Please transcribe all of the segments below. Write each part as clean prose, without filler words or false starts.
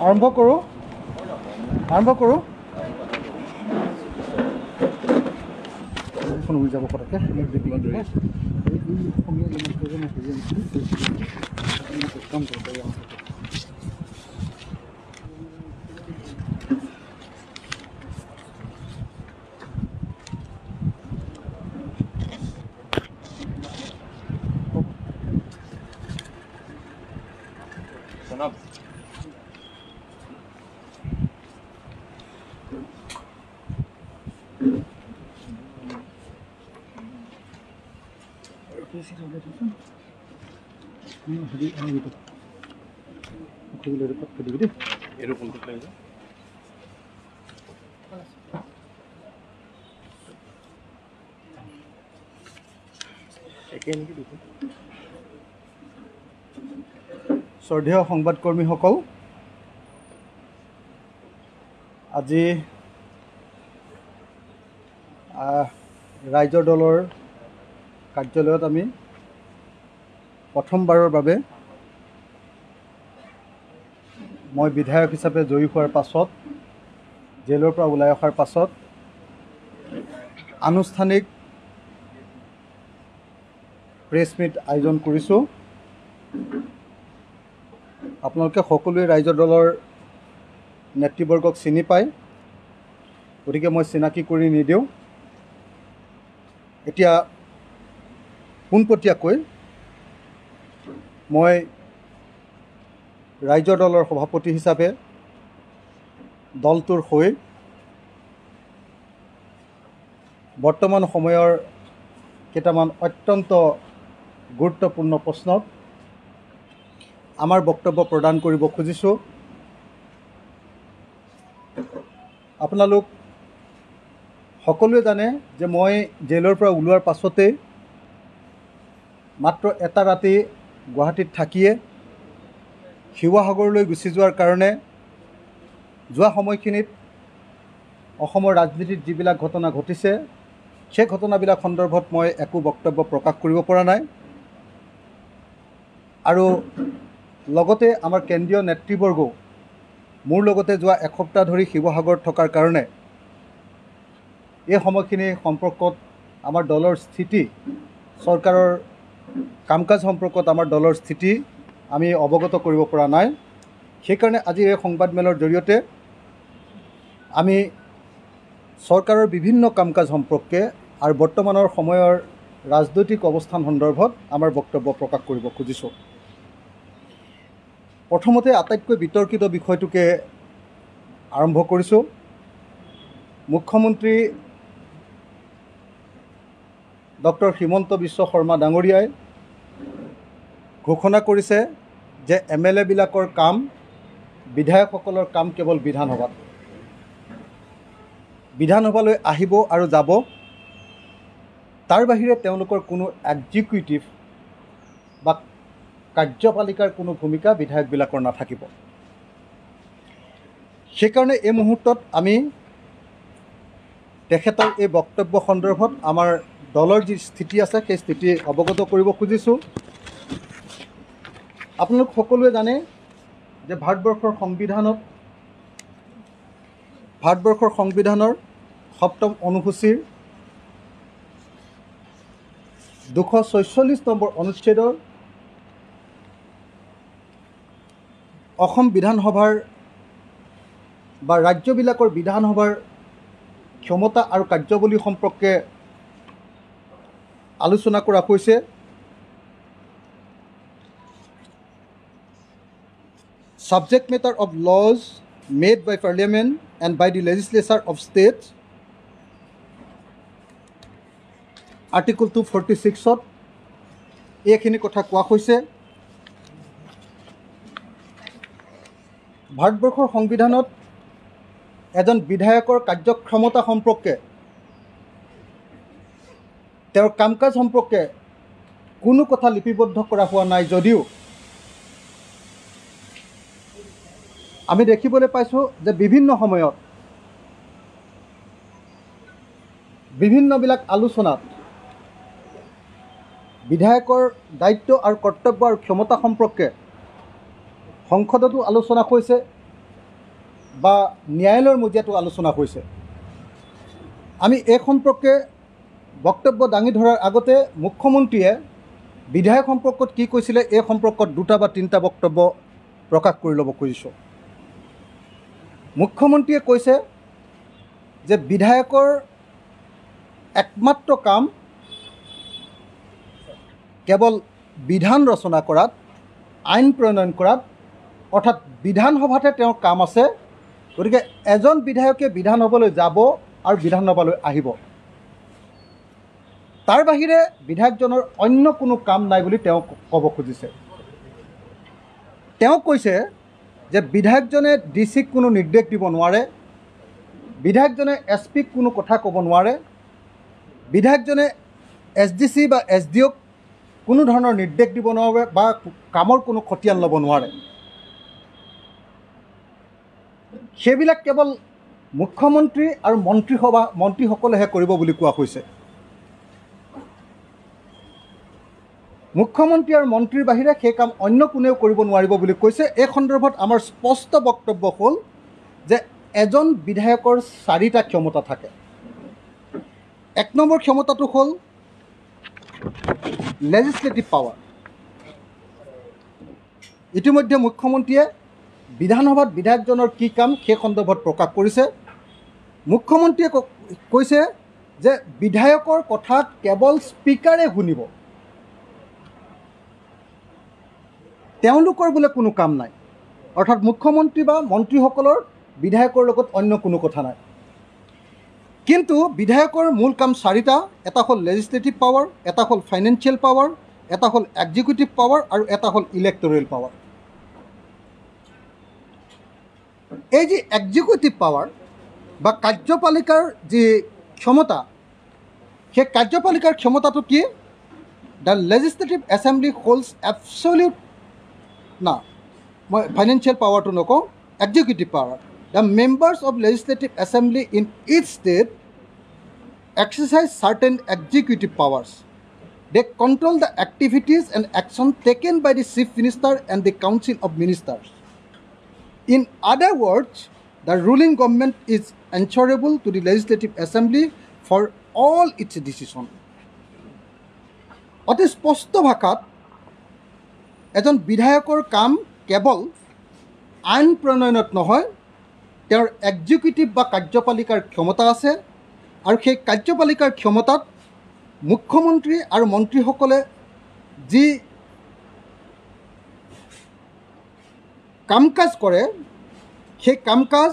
আৰম্ভ কৰোঁ উৰি যাব পটককৈ শ্ৰদ্ধেয় সংবাদকৰ্মীসকল, আজি ৰাইজৰ দলৰ কাৰ্যালয়ত আমি প্ৰথমবাৰৰ বাবে মই বিধায়ক হিচাপে জয়ী হোৱাৰ পাছত জেলৰ পৰা ওলাই অহাৰ পাছত আনুষ্ঠানিক প্ৰেছ মিট আয়োজন কৰিছোঁ। আপোনালোকে সকলোৱে ৰাইজৰ দলৰ নেতৃবৰ্গক চিনি পায়, গতিকে মই চিনাকি কৰি নিদিওঁ। এতিয়া পোনপটীয়াকৈ মই ৰাইজৰ দলৰ সভাপতি হিচাপে দলটোৰ হৈ বৰ্তমান সময়ৰ কেইটামান অত্যন্ত গুৰুত্বপূৰ্ণ প্ৰশ্নত আমাৰ বক্তব্য প্ৰদান কৰিব খুজিছোঁ। আপোনালোক সকলোৱে জানে যে মই জেলৰ পৰা ওলোৱাৰ পাছতেই মাত্ৰ এটা ৰাতি গুৱাহাটীত থাকিয়ে শিৱসাগৰলৈ গুচি যোৱাৰ কাৰণে যোৱা সময়খিনিত অসমৰ ৰাজনীতিত যিবিলাক ঘটনা ঘটিছে সেই ঘটনাবিলাক সন্দৰ্ভত মই একো বক্তব্য প্ৰকাশ কৰিব পৰা নাই। আৰু লগতে আমাৰ কেন্দ্ৰীয় নেতৃবৰ্গও মোৰ লগতে যোৱা এসপ্তাহ ধৰি শিৱসাগৰত থকাৰ কাৰণে এই সময়খিনি সম্পৰ্কত আমাৰ দলৰ স্থিতি, চৰকাৰৰ কাম কাজ সম্পৰ্কত আমাৰ দলৰ স্থিতি আমি অৱগত কৰিব পৰা নাই। সেইকাৰণে আজি এই সংবাদমেলৰ জৰিয়তে আমি চৰকাৰৰ বিভিন্ন কাম কাজ সম্পৰ্কে আৰু বৰ্তমানৰ সময়ৰ ৰাজনৈতিক অৱস্থান সন্দৰ্ভত আমাৰ বক্তব্য প্ৰকাশ কৰিব খুজিছোঁ। প্ৰথমতে আটাইতকৈ বিতৰ্কিত বিষয়টোকে আৰম্ভ কৰিছোঁ। মুখ্যমন্ত্ৰী ডক্টৰ হিমন্ত বিশ্ব শৰ্মা ডাঙৰীয়াই ঘোষণা কৰিছে যে MLA বিলাকৰ কাম, বিধায়কসকলৰ কাম কেৱল বিধানসভাত। বিধানসভালৈ আহিব আৰু যাব, তাৰ বাহিৰে তেওঁলোকৰ কোনো এক্সিকিউটিভ বা কাৰ্যপালিকাৰ কোনো ভূমিকা বিধায়কবিলাকৰ নাথাকিব। সেইকাৰণে এই মুহূৰ্তত আমি তেখেতৰ এই বক্তব্য সন্দৰ্ভত আমাৰ দলৰ যি স্থিতি আছে সেই স্থিতি অৱগত কৰিব খুজিছোঁ। আপোনালোক সকলোৱে জানে যে ভাৰতবৰ্ষৰ সংবিধানৰ 7ম অনুসূচীৰ 246 নম্বৰ অনুচ্ছেদৰ অসম বিধানসভাৰ বা ৰাজ্যবিলাকৰ বিধানসভাৰ ক্ষমতা আৰু কাৰ্যাৱলী সম্পৰ্কে আলোচনা কৰা হৈছে। Subject matter of laws made by Parliament and by the legislature of states, Article 246ত এইখিনি কথা কোৱা হৈছে। ভাৰতবৰ্ষৰ সংবিধানত এজন বিধায়কৰ কাৰ্যক্ষমতা সম্পৰ্কে, তেওঁৰ কাম কাজ সম্পৰ্কে কোনো কথা লিপিবদ্ধ কৰা হোৱা নাই যদিও আমি দেখিবলৈ পাইছোঁ যে বিভিন্ন সময়ত বিভিন্নবিলাক আলোচনাত বিধায়কৰ দায়িত্ব আৰু কৰ্তব্য আৰু ক্ষমতা সম্পৰ্কে সংসদতো আলোচনা হৈছে বা ন্যায়ালয়ৰ মজিয়াতো আলোচনা হৈছে। আমি এই সম্পৰ্কে বক্তব্য দাঙি ধৰাৰ আগতে মুখ্যমন্ত্ৰীয়ে বিধায়ক সম্পৰ্কত কি কৈছিলে এই সম্পৰ্কত দুটা বা তিনিটা বক্তব্য প্ৰকাশ কৰি ল'ব খুজিছোঁ। মুখ্যমন্ত্ৰীয়ে কৈছে যে বিধায়কৰ একমাত্ৰ কাম কেৱল বিধান ৰচনা কৰাত, আইন প্ৰণয়ন কৰাত, অৰ্থাৎ বিধানসভাতে তেওঁৰ কাম আছে। গতিকে এজন বিধায়কে বিধানসভালৈ যাব আৰু বিধানসভালৈ আহিব, তাৰ বাহিৰে বিধায়কজনৰ অন্য কোনো কাম নাই বুলি তেওঁ ক'ব খুজিছে। তেওঁ কৈছে যে বিধায়কজনে ডিচিক কোনো নিৰ্দেশ দিব নোৱাৰে, বিধায়কজনে এছপিক কোনো কথা ক'ব নোৱাৰে, বিধায়কজনে এছডিচি বা এছডিঅ'ক কোনো ধৰণৰ নিৰ্দেশ দিব নোৱাৰে বা কামৰ কোনো খতিয়ান ল'ব নোৱাৰে। সেইবিলাক কেৱল মুখ্যমন্ত্ৰী আৰু মন্ত্ৰীসকলেহে কৰিব বুলি কোৱা হৈছে। মুখ্যমন্ত্ৰী আৰু মন্ত্ৰীৰ বাহিৰে সেই কাম অন্য কোনেও কৰিব নোৱাৰিব বুলি কৈছে। এই সন্দৰ্ভত আমাৰ স্পষ্ট বক্তব্য হ'ল যে এজন বিধায়কৰ চাৰিটা ক্ষমতা থাকে। এক নম্বৰ ক্ষমতাটো হ'ল লেজিছলেটিভ পাৱাৰ। ইতিমধ্যে মুখ্যমন্ত্ৰীয়ে বিধানসভাত বিধায়কজনৰ কি কাম সেই সন্দৰ্ভত প্ৰকাশ কৰিছে। মুখ্যমন্ত্ৰীয়ে কৈছে যে বিধায়কৰ কথা কেৱল স্পীকাৰে শুনিব, তেওঁলোকৰ বোলে কোনো কাম নাই। অৰ্থাৎ মুখ্যমন্ত্ৰী বা মন্ত্ৰীসকলৰ বিধায়কৰ লগত অন্য কোনো কথা নাই। কিন্তু বিধায়কৰ মূল কাম চাৰিটা। এটা হ'ল লেজিছলেটিভ পাৱাৰ, এটা হ'ল ফাইনেন্সিয়েল পাৱাৰ, এটা হ'ল এক্সিকিউটিভ পাৱাৰ আৰু এটা হ'ল ইলেক্টৰেল পাৱাৰ। এই যি এক্সিকিউটিভ পাৱাৰ বা কাৰ্যপালিকাৰ যি ক্ষমতা, সেই কাৰ্যপালিকাৰ ক্ষমতাটো কি? The legislative assembly holds absolute না, মই ফাইনেন্সিয়েল পাৱাৰটো নকওঁ, executive power. The members of legislative assembly in each state exercise certain executive powers. They control the activities and action taken by the Chief Minister and the Council of Ministers. In other words, the ruling government is answerable to the Legislative Assembly for all its decisions. অতি স্পষ্ট ভাষাত এজন বিধায়কৰ কাম কেৱল আইন প্ৰণয়নত নহয়, তেওঁৰ এক্সিকিউটিভ বা কাৰ্যপালিকাৰ ক্ষমতা আছে আৰু সেই কাৰ্যপালিকাৰ ক্ষমতাত মুখ্যমন্ত্ৰী আৰু মন্ত্ৰীসকলে যি কাম কাজ কৰে, সেই কাম কাজ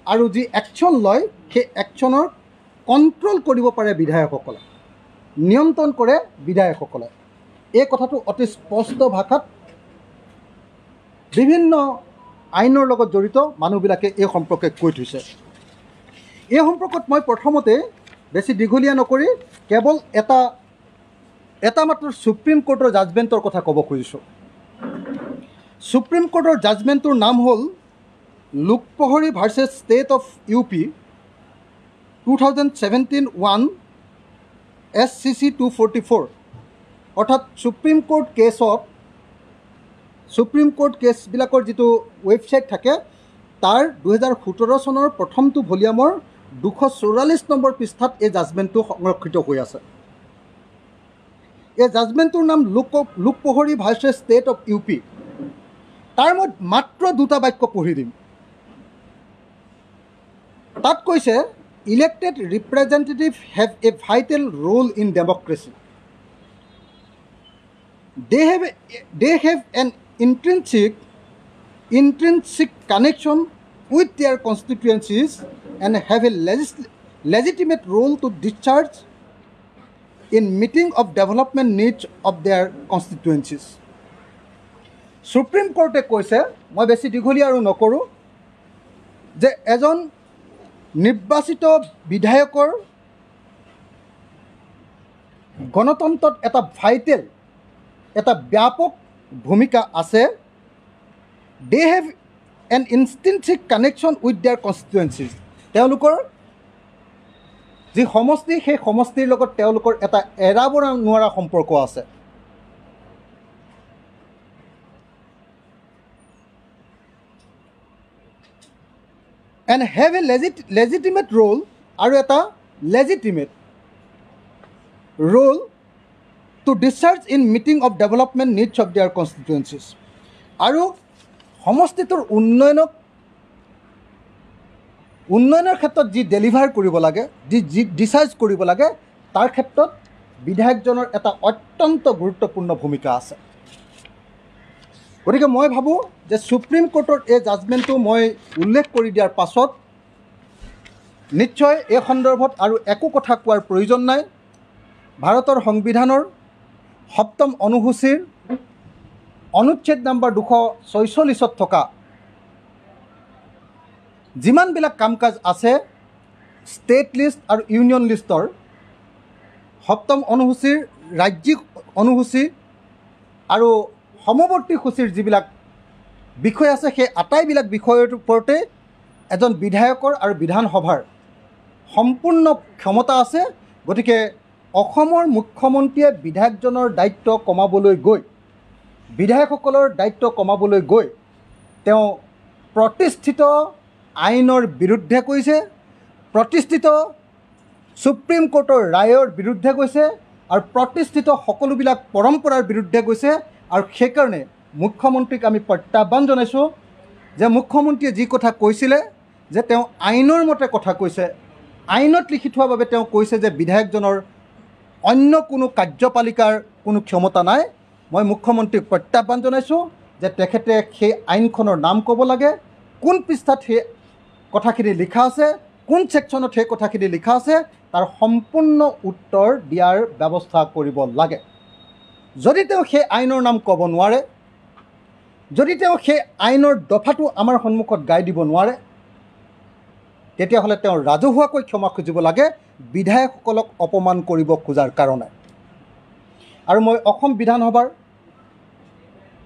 আৰু যি একশ্যন লয়, সেই একশ্যনৰ কণ্ট্ৰল কৰিব পাৰে বিধায়কসকলে, নিয়ন্ত্ৰণ কৰে বিধায়কসকলে। এই কথাটো অতি স্পষ্ট ভাষাত বিভিন্ন আইনৰ লগত জড়িত মানুহবিলাকে এই সম্পৰ্কে কৈ থৈছে। এই সম্পৰ্কত মই প্ৰথমতে বেছি দীঘলীয়া নকৰি কেৱল এটা মাত্ৰ সুপ্ৰিম কোৰ্টৰ জাজমেণ্টৰ কথা ক'ব খুজিছোঁ। সুপ্ৰিম কোৰ্টৰ জাজমেণ্টটোৰ নাম হ'ল Lokprahari versus state of UP 2017-1 SCC 244। অৰ্থাৎ সুপ্ৰিম কোৰ্ট কেছবিলাকৰ যিটো ৱেবছাইট থাকে, তাৰ 2017 চনৰ প্ৰথমটো ভলিউমৰ 244 নম্বৰ পৃষ্ঠাত এই জাজমেণ্টটো সংৰক্ষিত হৈ আছে। এই জাজমেণ্টটোৰ নাম Lokprahari versus state of UP। তাৰ মই মাত্ৰ দুটা বাক্য পঢ়ি দিম। তাত কৈছে, elected representative have a vital role in democracy. They have an intrinsic connection with their constituencies and have a legitimate role to discharge in meeting of development needs of their constituencies. Supreme Court কৈছে, মই বেছি দীঘলীয়া আৰু নকৰোঁ, যে এজন নিৰ্বাচিত বিধায়কৰ গণতন্ত্ৰত এটা ভাইটেল, এটা ব্যাপক ভূমিকা আছে। They have an intrinsic connection with their constituencies. তেওঁলোকৰ যি সমষ্টি, সেই সমষ্টিৰ লগত তেওঁলোকৰ এটা এৰাব নোৱাৰা সম্পৰ্ক আছে। And have a legitimate role আৰু এটা legitimate role to discharge in meeting of development needs of their constituencies. আৰু সমষ্টিটোৰ উন্নয়নৰ ক্ষেত্ৰত যি ডেলিভাৰ কৰিব লাগে, যি ডিচাৰ্জ কৰিব লাগে, তাৰ ক্ষেত্ৰত বিধায়কজনৰ এটা অত্যন্ত গুৰুত্বপূৰ্ণ ভূমিকা আছে। গতিকে মই ভাবোঁ যে সুপ্ৰিম কোৰ্টৰ এই জাজমেণ্টটো মই উল্লেখ কৰি দিয়াৰ পাছত নিশ্চয় এই সন্দৰ্ভত আৰু একো কথা কোৱাৰ প্ৰয়োজন নাই। ভাৰতৰ সংবিধানৰ 7ম অনুসূচীৰ অনুচ্ছেদ নম্বৰ 246 থকা যিমানবিলাক কাম কাজ আছে ষ্টেট লিষ্ট আৰু ইউনিয়ন লিষ্টৰ 7ম অনুসূচীৰ ৰাজ্যিক অনুসূচী আৰু সমৱৰ্তী সূচীৰ যিবিলাক বিষয় আছে সেই আটাইবিলাক বিষয়ৰ ওপৰতে এজন বিধায়কৰ আৰু বিধানসভাৰ সম্পূৰ্ণ ক্ষমতা আছে। গতিকে অসমৰ মুখ্যমন্ত্ৰীয়ে বিধায়কজনৰ দায়িত্ব কমাবলৈ গৈ, বিধায়কসকলৰ দায়িত্ব কমাবলৈ গৈ তেওঁ প্ৰতিষ্ঠিত আইনৰ বিৰুদ্ধে কৈছে, প্ৰতিষ্ঠিত সুপ্ৰিম কোৰ্টৰ ৰায়ৰ বিৰুদ্ধে গৈছে আৰু প্ৰতিষ্ঠিত সকলোবিলাক পৰম্পৰাৰ বিৰুদ্ধে গৈছে। আৰু সেইকাৰণে মুখ্যমন্ত্ৰীক আমি প্ৰত্যাহ্বান জনাইছোঁ যে মুখ্যমন্ত্ৰীয়ে যি কথা কৈছিলে যে তেওঁ আইনৰ মতে কথা কৈছে, আইনত লিখি থোৱাৰ বাবে তেওঁ কৈছে যে বিধায়কজনৰ অন্য কোনো কাৰ্যপালিকাৰ কোনো ক্ষমতা নাই। মই মুখ্যমন্ত্ৰীক প্ৰত্যাহ্বান জনাইছোঁ যে তেখেতে সেই আইনখনৰ নাম ক'ব লাগে, কোন পৃষ্ঠাত সেই কথাখিনি লিখা আছে, কোন ছেকশ্যনত সেই কথাখিনি লিখা আছে, তাৰ সম্পূৰ্ণ উত্তৰ দিয়াৰ ব্যৱস্থা কৰিব লাগে। যদি তেওঁ সেই আইনৰ নাম ক'ব নোৱাৰে, যদি তেওঁ সেই আইনৰ দফাটো আমাৰ সন্মুখত গাই দিব নোৱাৰে, তেতিয়াহ'লে তেওঁ ৰাজহুৱাকৈ ক্ষমা খুজিব লাগে বিধায়কসকলক অপমান কৰিব খোজাৰ কাৰণে। আৰু মই অসম বিধানসভাৰ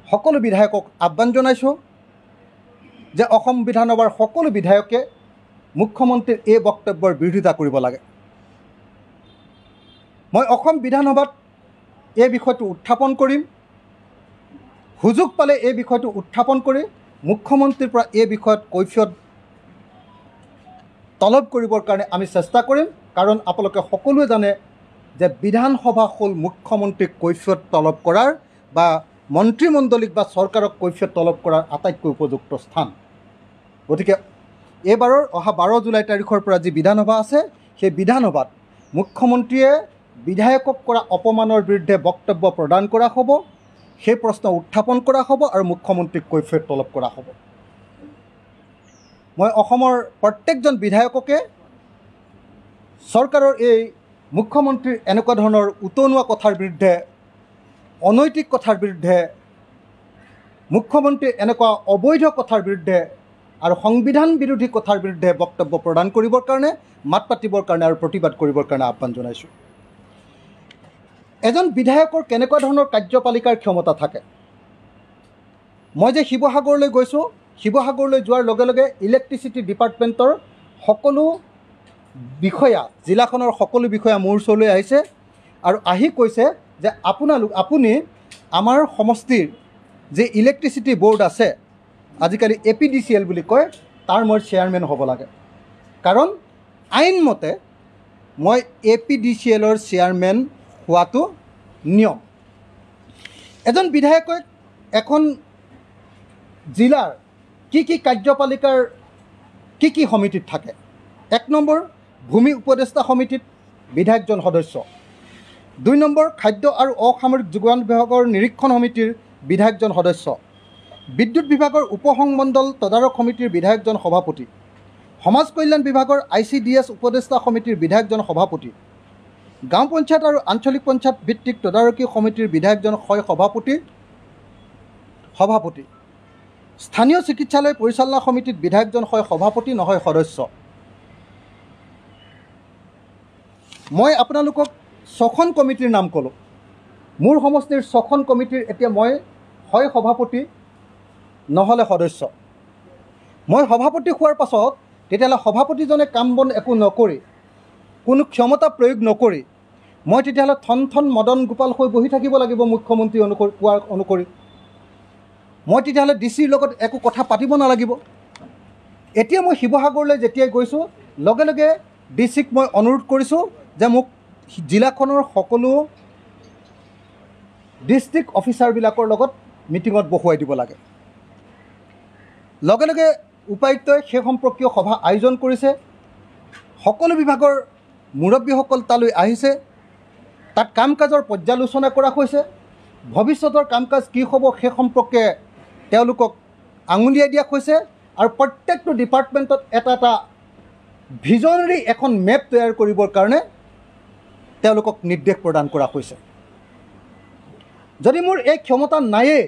সকলো বিধায়কক আহ্বান জনাইছোঁ যে অসম বিধানসভাৰ সকলো বিধায়কে মুখ্যমন্ত্ৰীৰ এই বক্তব্যৰ বিৰোধিতা কৰিব লাগে। মই অসম বিধানসভাত এই বিষয়টো উত্থাপন কৰিম, সুযোগ পালে এই বিষয়টো উত্থাপন কৰি মুখ্যমন্ত্ৰীৰ পৰা এই বিষয়ত কৈফিয়ত তলব কৰিবৰ কাৰণে আমি চেষ্টা কৰিম। কাৰণ আপোনালোকে সকলোৱে জানে যে বিধানসভা হ'ল মুখ্যমন্ত্ৰীক কৈফিয়ত তলব কৰাৰ বা মন্ত্ৰীমণ্ডলীক বা চৰকাৰক কৈফিয়ত তলব কৰাৰ আটাইতকৈ উপযুক্ত স্থান। গতিকে এইবাৰৰ অহা 12 জুলাই তাৰিখৰ পৰা যি বিধানসভা আছে সেই বিধানসভাত মুখ্যমন্ত্ৰীয়ে বিধায়কক কৰা অপমানৰ বিৰুদ্ধে বক্তব্য প্ৰদান কৰা হ'ব, সেই প্ৰশ্ন উত্থাপন কৰা হ'ব আৰু মুখ্যমন্ত্ৰীক কৈফিয়ত তলব কৰা হ'ব। মই অসমৰ প্ৰত্যেকজন বিধায়ককে চৰকাৰৰ এই মুখ্যমন্ত্ৰীৰ এনেকুৱা ধৰণৰ উতনুৱা কথাৰ বিৰুদ্ধে, অনৈতিক কথাৰ বিৰুদ্ধে, মুখ্যমন্ত্ৰীৰ এনেকুৱা অবৈধ কথাৰ বিৰুদ্ধে আৰু সংবিধান বিৰোধী কথাৰ বিৰুদ্ধে বক্তব্য প্ৰদান কৰিবৰ কাৰণে, মাত পাতিবৰ কাৰণে আৰু প্ৰতিবাদ কৰিবৰ কাৰণে আহ্বান জনাইছোঁ। এজন বিধায়কৰ কেনেকুৱা ধৰণৰ কাৰ্যপালিকাৰ ক্ষমতা থাকে? মই যে শিৱসাগৰলৈ গৈছোঁ, শিৱসাগৰলৈ যোৱাৰ লগে লগে ইলেক্ট্ৰিচিটি ডিপাৰ্টমেণ্টৰ সকলো বিষয়া, জিলাখনৰ সকলো বিষয়া মোৰ ওচৰলৈ আহিছে আৰু আহি কৈছে যে আপুনি আমাৰ সমষ্টিৰ যে ইলেক্ট্ৰিচিটি বৰ্ড আছে, আজিকালি APDCL বুলি কয়, তাৰ মই চেয়াৰমেন হ'ব লাগে। কাৰণ আইনমতে মই APDCLৰ চেয়াৰমেন হোৱাটো নিয়ম। এজন বিধায়কে এখন জিলাৰ কি কাৰ্যপালিকাৰ কি সমিতিত থাকে? 1 নম্বৰ ভূমি উপদেষ্টা সমিতিত বিধায়কজন সদস্য, 2 নম্বৰ খাদ্য আৰু অসামৰিক যোগান বিভাগৰ নিৰীক্ষণ সমিতিৰ বিধায়কজন সদস্য, বিদ্যুৎ বিভাগৰ উপসংমণ্ডল তদাৰক সমিতিৰ বিধায়কজন সভাপতি, সমাজ কল্যাণ বিভাগৰ ICDS উপদেষ্টা সমিতিৰ বিধায়কজন সভাপতি, গাঁও পঞ্চায়ত আৰু আঞ্চলিক পঞ্চায়ত ভিত্তিক তদাৰকী সমিতিৰ বিধায়কজন হয় সভাপতি, স্থানীয় চিকিৎসালয় পৰিচালনা সমিতিত বিধায়কজন হয় সভাপতি নহয় সদস্য। মই আপোনালোকক 6খন কমিটিৰ নাম ক'লোঁ। মোৰ সমষ্টিৰ 6খন কমিটিৰ এতিয়া মই হয় সভাপতি নহ'লে সদস্য। মই সভাপতি হোৱাৰ পাছত তেতিয়াহ'লে সভাপতিজনে কাম বন একো নকৰি, কোনো ক্ষমতা প্ৰয়োগ নকৰি মই তেতিয়াহ'লে থন মদন গোপাল হৈ বহি থাকিব লাগিব মুখ্যমন্ত্ৰী কোৱাৰ অনুসৰি। মই তেতিয়াহ'লে DC ৰ লগত একো কথা পাতিব নালাগিব। এতিয়া মই শিৱসাগৰলৈ যেতিয়াই গৈছোঁ লগে লগে ডিচিক মই অনুৰোধ কৰিছোঁ যে মোক জিলাখনৰ সকলো ডিষ্ট্ৰিক্ট অফিচাৰবিলাকৰ লগত মিটিঙত বহুৱাই দিব লাগে। লগে লগে উপায়ুক্তই সেই সম্পৰ্কীয় সভা আয়োজন কৰিছে। সকলো বিভাগৰ মুৰব্বীসকল তালৈ আহিছে। তাত কাম কাজৰ পৰ্যালোচনা কৰা হৈছে। ভৱিষ্যতৰ কাম কাজ কি হ'ব সেই সম্পৰ্কে তেওঁলোকক আঙুলিয়াই দিয়া হৈছে আৰু প্ৰত্যেকটো ডিপাৰ্টমেণ্টত এটা এটা ভিজনেৰী এখন মেপ তৈয়াৰ কৰিবৰ কাৰণে তেওঁলোকক নিৰ্দেশ প্ৰদান কৰা হৈছে। যদি মোৰ এই ক্ষমতা নায়েই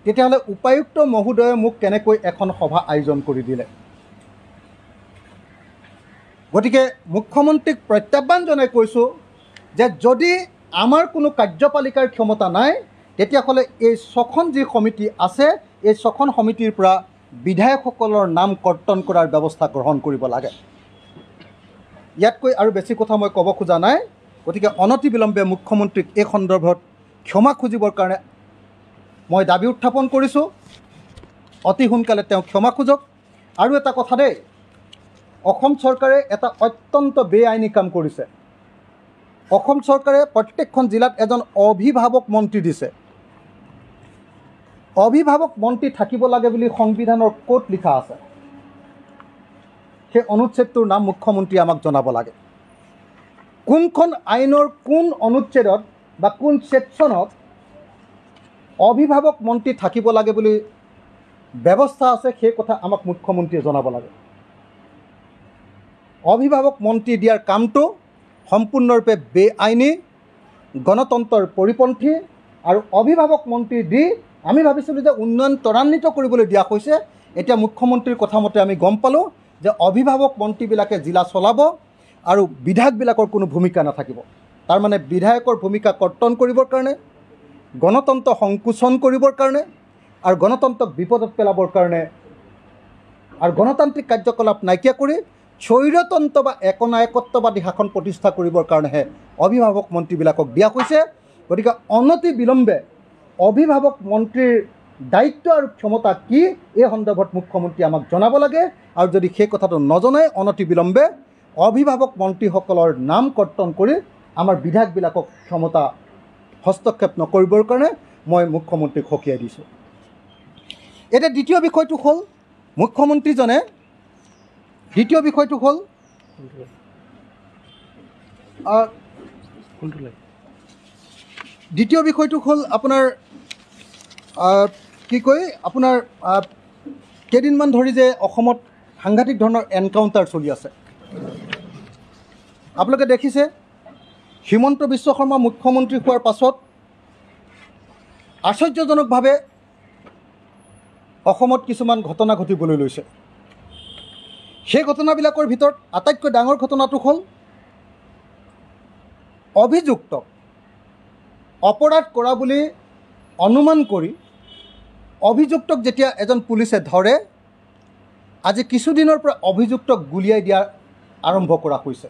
তেতিয়াহ'লে উপায়ুক্ত মহোদয়ে মোক কেনেকৈ এখন সভা আয়োজন কৰি দিলে? গতিকে মুখ্যমন্ত্ৰীক প্ৰত্যাহ্বান জনাই কৈছোঁ যে যদি আমাৰ কোনো কাৰ্যপালিকাৰ ক্ষমতা নাই তেতিয়াহ'লে এই 6খন যি সমিতি আছে এই 6খন সমিতিৰ পৰা বিধায়কসকলৰ নাম কৰ্তন কৰাৰ ব্যৱস্থা গ্ৰহণ কৰিব লাগে। ইয়াতকৈ আৰু বেছি কথা মই ক'ব খোজা নাই। গতিকে অনতিবিলম্বে মুখ্যমন্ত্ৰীক এই সন্দৰ্ভত ক্ষমা খুজিবৰ কাৰণে মই দাবী উত্থাপন কৰিছোঁ। অতি সোনকালে তেওঁ ক্ষমা খোজক। আৰু এটা কথা দেই, অসম চৰকাৰে এটা অত্যন্ত বেআইনী কাম কৰিছে। অসম চৰকাৰে প্ৰত্যেকখন জিলাত এজন অভিভাৱক মন্ত্ৰী দিছে। অভিভাৱক মন্ত্ৰী থাকিব লাগে বুলি সংবিধানৰ ক'ত লিখা আছে? সেই অনুচ্ছেদটোৰ নাম মুখ্যমন্ত্ৰীয়ে আমাক জনাব লাগে। কোনখন আইনৰ কোন অনুচ্ছেদত বা কোন ছেকশ্যনত অভিভাৱক মন্ত্ৰী থাকিব লাগে বুলি ব্যৱস্থা আছে সেই কথা আমাক মুখ্যমন্ত্ৰীয়ে জনাব লাগে। অভিভাৱক মন্ত্ৰী দিয়াৰ কামটো সম্পূৰ্ণৰূপে বেআইনী, গণতন্ত্ৰৰ পৰিপন্থী আৰু অভিভাৱক মন্ত্ৰী দি আমি ভাবিছিলোঁ যে উন্নয়ন ত্বৰান্বিত কৰিবলৈ দিয়া হৈছে। এতিয়া মুখ্যমন্ত্ৰীৰ কথা মতে আমি গম পালোঁ যে অভিভাৱক মন্ত্ৰীবিলাকে জিলা চলাব আৰু বিধায়কবিলাকৰ কোনো ভূমিকা নাথাকিব। তাৰমানে বিধায়কৰ ভূমিকা কৰ্তন কৰিবৰ কাৰণে, গণতন্ত্ৰ সংকোচন কৰিবৰ কাৰণে আৰু গণতন্ত্ৰক বিপদত পেলাবৰ কাৰণে আৰু গণতান্ত্ৰিক কাৰ্যকলাপ নাইকিয়া কৰি স্বৈৰতন্ত্ৰ বা একনায়কত্ববাদী শাসন প্ৰতিষ্ঠা কৰিবৰ কাৰণেহে অভিভাৱক মন্ত্ৰীবিলাকক দিয়া হৈছে। গতিকে অনতি বিলম্বে অভিভাৱক মন্ত্ৰীৰ দায়িত্ব আৰু ক্ষমতা কি এই সন্দৰ্ভত মুখ্যমন্ত্ৰীয়ে আমাক জনাব লাগে। আৰু যদি সেই কথাটো নজনায় অনতি বিলম্বে অভিভাৱক মন্ত্ৰীসকলৰ নাম কৰ্তন কৰি আমাৰ বিধায়কবিলাকক ক্ষমতা হস্তক্ষেপ নকৰিবৰ কাৰণে মই মুখ্যমন্ত্ৰীক সকীয়াই দিছোঁ। এতিয়া দ্বিতীয় বিষয়টো হ'ল মুখ্যমন্ত্ৰীজনে আপোনাৰ কি কয় আপোনাৰ কেইদিনমান ধৰি যে অসমত সাংঘাতিক ধৰণৰ এনকাউণ্টাৰ চলি আছে। আপোনালোকে দেখিছে হিমন্ত বিশ্ব শৰ্মা মুখ্যমন্ত্ৰী হোৱাৰ পাছত আশ্চৰ্যজনকভাৱে অসমত কিছুমান ঘটনা ঘটিবলৈ লৈছে। সেই ঘটনাবিলাকৰ ভিতৰত আটাইতকৈ ডাঙৰ ঘটনাটো হ'ল অভিযুক্তক অপৰাধ কৰা বুলি অনুমান কৰি অভিযুক্তক যেতিয়া এজন পুলিচে ধৰে, আজি কিছুদিনৰ পৰা অভিযুক্তক গুলিয়াই দিয়া আৰম্ভ কৰা হৈছে।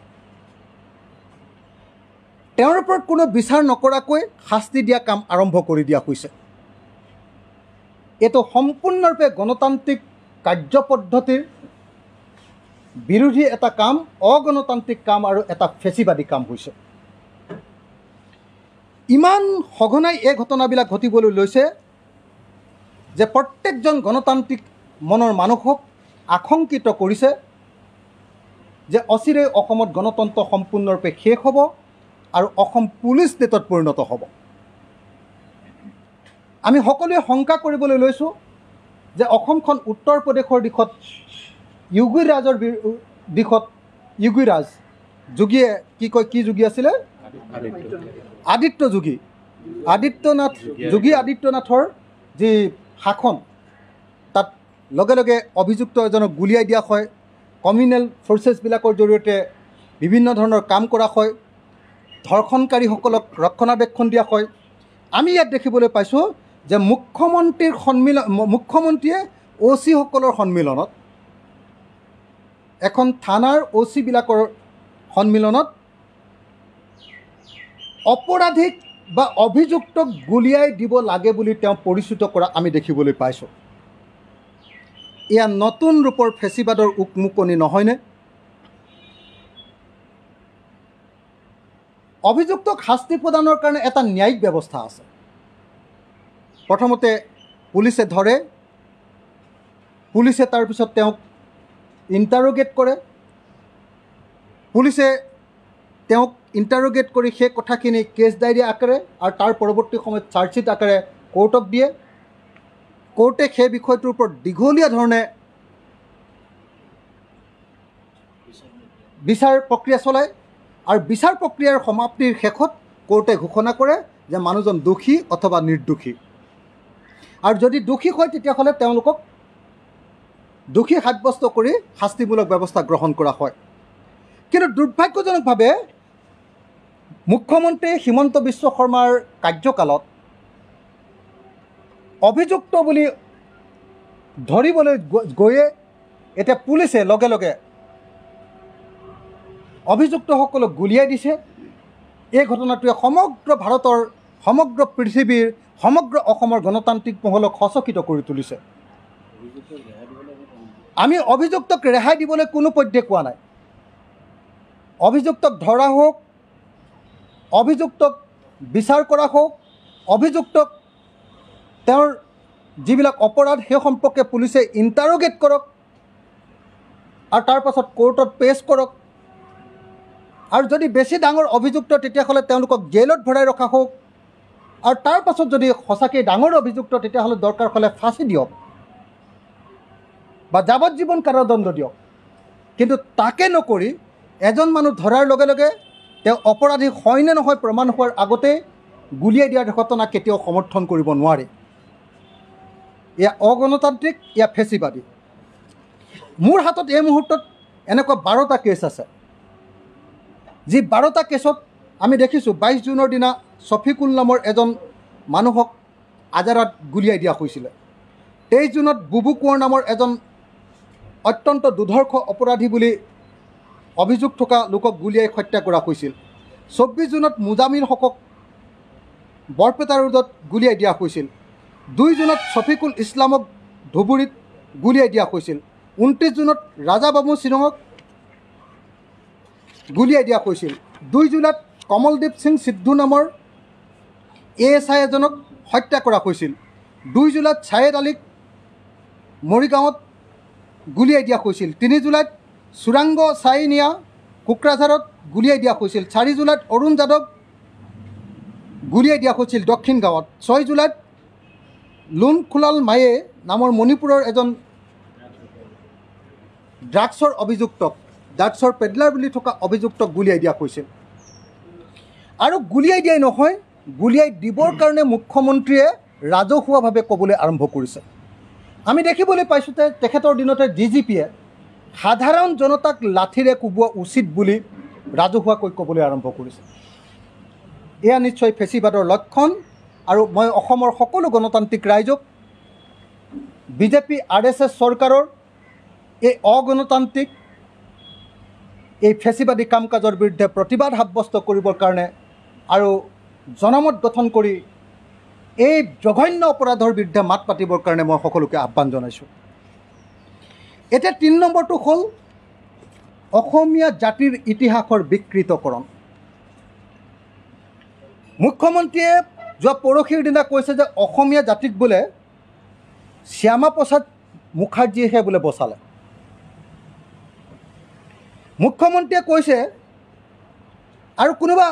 তেওঁৰ ওপৰত কোনো বিচাৰ নকৰাকৈ শাস্তি দিয়া কাম আৰম্ভ কৰি দিয়া হৈছে। এইটো সম্পূৰ্ণৰূপে গণতান্ত্ৰিক কাৰ্যপদ্ধতিৰ বিৰোধী এটা কাম, অগণতান্ত্ৰিক কাম আৰু এটা ফেচিবাদী কাম হৈছে। ইমান সঘনাই এই ঘটনাবিলাক ঘটিবলৈ লৈছে যে প্ৰত্যেকজন গণতান্ত্ৰিক মনৰ মানুহক আশংকিত কৰিছে যে অচিৰেই অসমত গণতন্ত্ৰ সম্পূৰ্ণৰূপে শেষ হ'ব আৰু অসম পুলিচ ষ্টেটত পৰিণত হ'ব। আমি সকলোৱে শংকা কৰিবলৈ লৈছোঁ যে অসমখন উত্তৰ প্ৰদেশৰ দিশত যোগীৰাজ যোগীয়ে কি যোগী আছিলে? যোগী আদিত্যনাথৰ যি শাসন, তাত লগে লগে অভিযুক্ত এজনক গুলিয়াই দিয়া হয়। কমিউনেল ফ'ৰ্চেছবিলাকৰ জৰিয়তে বিভিন্ন ধৰণৰ কাম কৰা হয়। ধৰ্ষণকাৰীসকলক ৰক্ষণাবেক্ষণ দিয়া হয়। আমি ইয়াত দেখিবলৈ পাইছোঁ যে মুখ্যমন্ত্ৰীয়ে OC-সকলৰ সন্মিলনত, এখন থানাৰ OC-বিলাকৰ সন্মিলনত অপৰাধীক বা অভিযুক্তক গুলিয়াই দিব লাগে বুলি তেওঁ পৰিচিত কৰা আমি দেখিবলৈ পাইছোঁ। এয়া নতুন ৰূপৰ ফেচিবাদৰ উকমুকনি নহয়নে? অভিযুক্তক শাস্তি প্ৰদানৰ কাৰণে এটা ন্যায়িক ব্যৱস্থা আছে। প্ৰথমতে পুলিচে ধৰে, পুলিচে তাৰপিছত তেওঁক ইণ্টাৰোগেট কৰে, পুলিচে তেওঁক ইণ্টাৰোগেট কৰি সেই কথাখিনি কেছ ডায়েৰী আকাৰে আৰু তাৰ পৰৱৰ্তী সময়ত চাৰ্জশ্বিট আকাৰে কোৰ্টক দিয়ে। কোৰ্টে সেই বিষয়টোৰ ওপৰত দীঘলীয়া ধৰণে বিচাৰ প্ৰক্ৰিয়া চলায় আৰু বিচাৰ প্ৰক্ৰিয়াৰ সমাপ্তিৰ শেষত কোৰ্টে ঘোষণা কৰে যে মানুহজন দোষী অথবা নিৰ্দোষী। আৰু যদি দোষী হয় তেতিয়াহ'লে তেওঁলোকক দোষী সাব্যস্ত কৰি শাস্তিমূলক ব্যৱস্থা গ্ৰহণ কৰা হয়। কিন্তু দুৰ্ভাগ্যজনকভাৱে মুখ্যমন্ত্ৰী হিমন্ত বিশ্ব শৰ্মাৰ কাৰ্যকালত অভিযুক্ত বুলি ধৰিবলৈ গৈয়ে এতিয়া পুলিচে লগে লগে অভিযুক্তসকলক গুলিয়াই দিছে। এই ঘটনাটোৱে সমগ্ৰ ভাৰতৰ, সমগ্ৰ পৃথিৱীৰ, সমগ্ৰ অসমৰ গণতান্ত্ৰিক মহলক সচকিত কৰি তুলিছে। আমি অভিযুক্তক ৰেহাই দিবলৈ কোনো পধ্যে কোৱা নাই। অভিযুক্তক ধৰা হওক, অভিযুক্তক বিচাৰ কৰা হওক, অভিযুক্তক তেওঁৰ যিবিলাক অপৰাধ সেই সম্পৰ্কে পুলিচে ইণ্টাৰোগেট কৰক আৰু তাৰ পাছত কোৰ্টত পেছ কৰক। আৰু যদি বেছি ডাঙৰ অভিযুক্ত তেতিয়াহ'লে তেওঁলোকক জেলত ভৰাই ৰখা হওক আৰু তাৰ পাছত যদি সঁচাকৈ ডাঙৰ অভিযুক্ত তেতিয়াহ'লে দৰকাৰ হ'লে ফাঁচি দিয়ক বা যাৱজ্জীৱন কাৰাদণ্ড দিয়ক। কিন্তু তাকে নকৰি এজন মানুহ ধৰাৰ লগে লগে তেওঁ অপৰাধী হয় নে নহয় প্ৰমাণ হোৱাৰ আগতেই গুলিয়াই দিয়াৰ ঘটনা কেতিয়াও সমৰ্থন কৰিব নোৱাৰে। এয়া অগণতান্ত্ৰিক, এয়া ফেচিবাদী। মোৰ হাতত এই মুহূৰ্তত এনেকুৱা 12টা কেছ আছে, যি 12টা কেছত আমি দেখিছোঁ 22 জুনৰ দিনা ছফিকুল নামৰ এজন মানুহক আজাৰাত গুলিয়াই দিয়া হৈছিলে। 23 জুনত বুবু কোঁৱৰ নামৰ এজন অত্যন্ত দুৰ্ধৰ্ষ অপৰাধী বুলি অভিযোগ থকা লোকক গুলিয়াই হত্যা কৰা হৈছিল। 24 জুনত মুজামিল হকক বৰপেটা ৰোডত গুলিয়াই দিয়া হৈছিল। 2 জুনত ছফিকুল ইছলামক ধুবুৰীত গুলিয়াই দিয়া হৈছিল। 29 জুনত ৰাজা বাবু সিঙক গুলিয়াই দিয়া হৈছিল। 2 জুলাইত কমলদীপ সিং সিদ্ধু নামৰ ASI এজনক হত্যা কৰা হৈছিল। 2 জুলাইত ছায়েদ আলীক মৰিগাঁৱত গুলিয়াই দিয়া হৈছিল। 3 জুলাইত চুৰাংগ চাইনিয়া কোকৰাঝাৰত গুলিয়াই দিয়া হৈছিল। 4 জুলাইত অৰুণ যাদৱ গুলিয়াই দিয়া হৈছিল দক্ষিণ গাঁৱত। 6 জুলাইত লুনখুলাল মায়ে নামৰ মণিপুৰৰ এজন ড্ৰাগছৰ অভিযুক্তক, ড্ৰাগছৰ পেডলাৰ বুলি থকা অভিযুক্তক গুলিয়াই দিয়া হৈছিল। আৰু গুলিয়াই দিয়াই নহয়, গুলিয়াই দিবৰ কাৰণে মুখ্যমন্ত্ৰীয়ে ৰাজহুৱাভাৱে ক'বলৈ আৰম্ভ কৰিছে। আমি দেখিবলৈ পাইছোঁ যে তেখেতৰ দিনতে DGPয়ে সাধাৰণ জনতাক লাঠিৰে কোবোৱা উচিত বুলি ৰাজহুৱাকৈ ক'বলৈ আৰম্ভ কৰিছে। এয়া নিশ্চয় ফেচিবাদৰ লক্ষণ। আৰু মই অসমৰ সকলো গণতান্ত্ৰিক ৰাইজক বিজেপি RSS চৰকাৰৰ এই অগণতান্ত্ৰিক, এই ফেচিবাদী কাম কাজৰ বিৰুদ্ধে প্ৰতিবাদ সাব্যস্ত কৰিবৰ কাৰণে আৰু জনমত গঠন কৰি এই জঘন্য অপৰাধৰ বিৰুদ্ধে মাত পাতিবৰ কাৰণে মই সকলোকে আহ্বান জনাইছোঁ। এতিয়া 3 নম্বৰটো হ'ল অসমীয়া জাতিৰ ইতিহাসৰ বিকৃতকৰণ। মুখ্যমন্ত্ৰীয়ে যোৱা পৰহিৰ দিনা কৈছে যে অসমীয়া জাতিক বোলে শ্যামা প্ৰসাদ মুখাৰ্জীয়েহে বোলে বচালে। মুখ্যমন্ত্ৰীয়ে কৈছে আৰু কোনোবা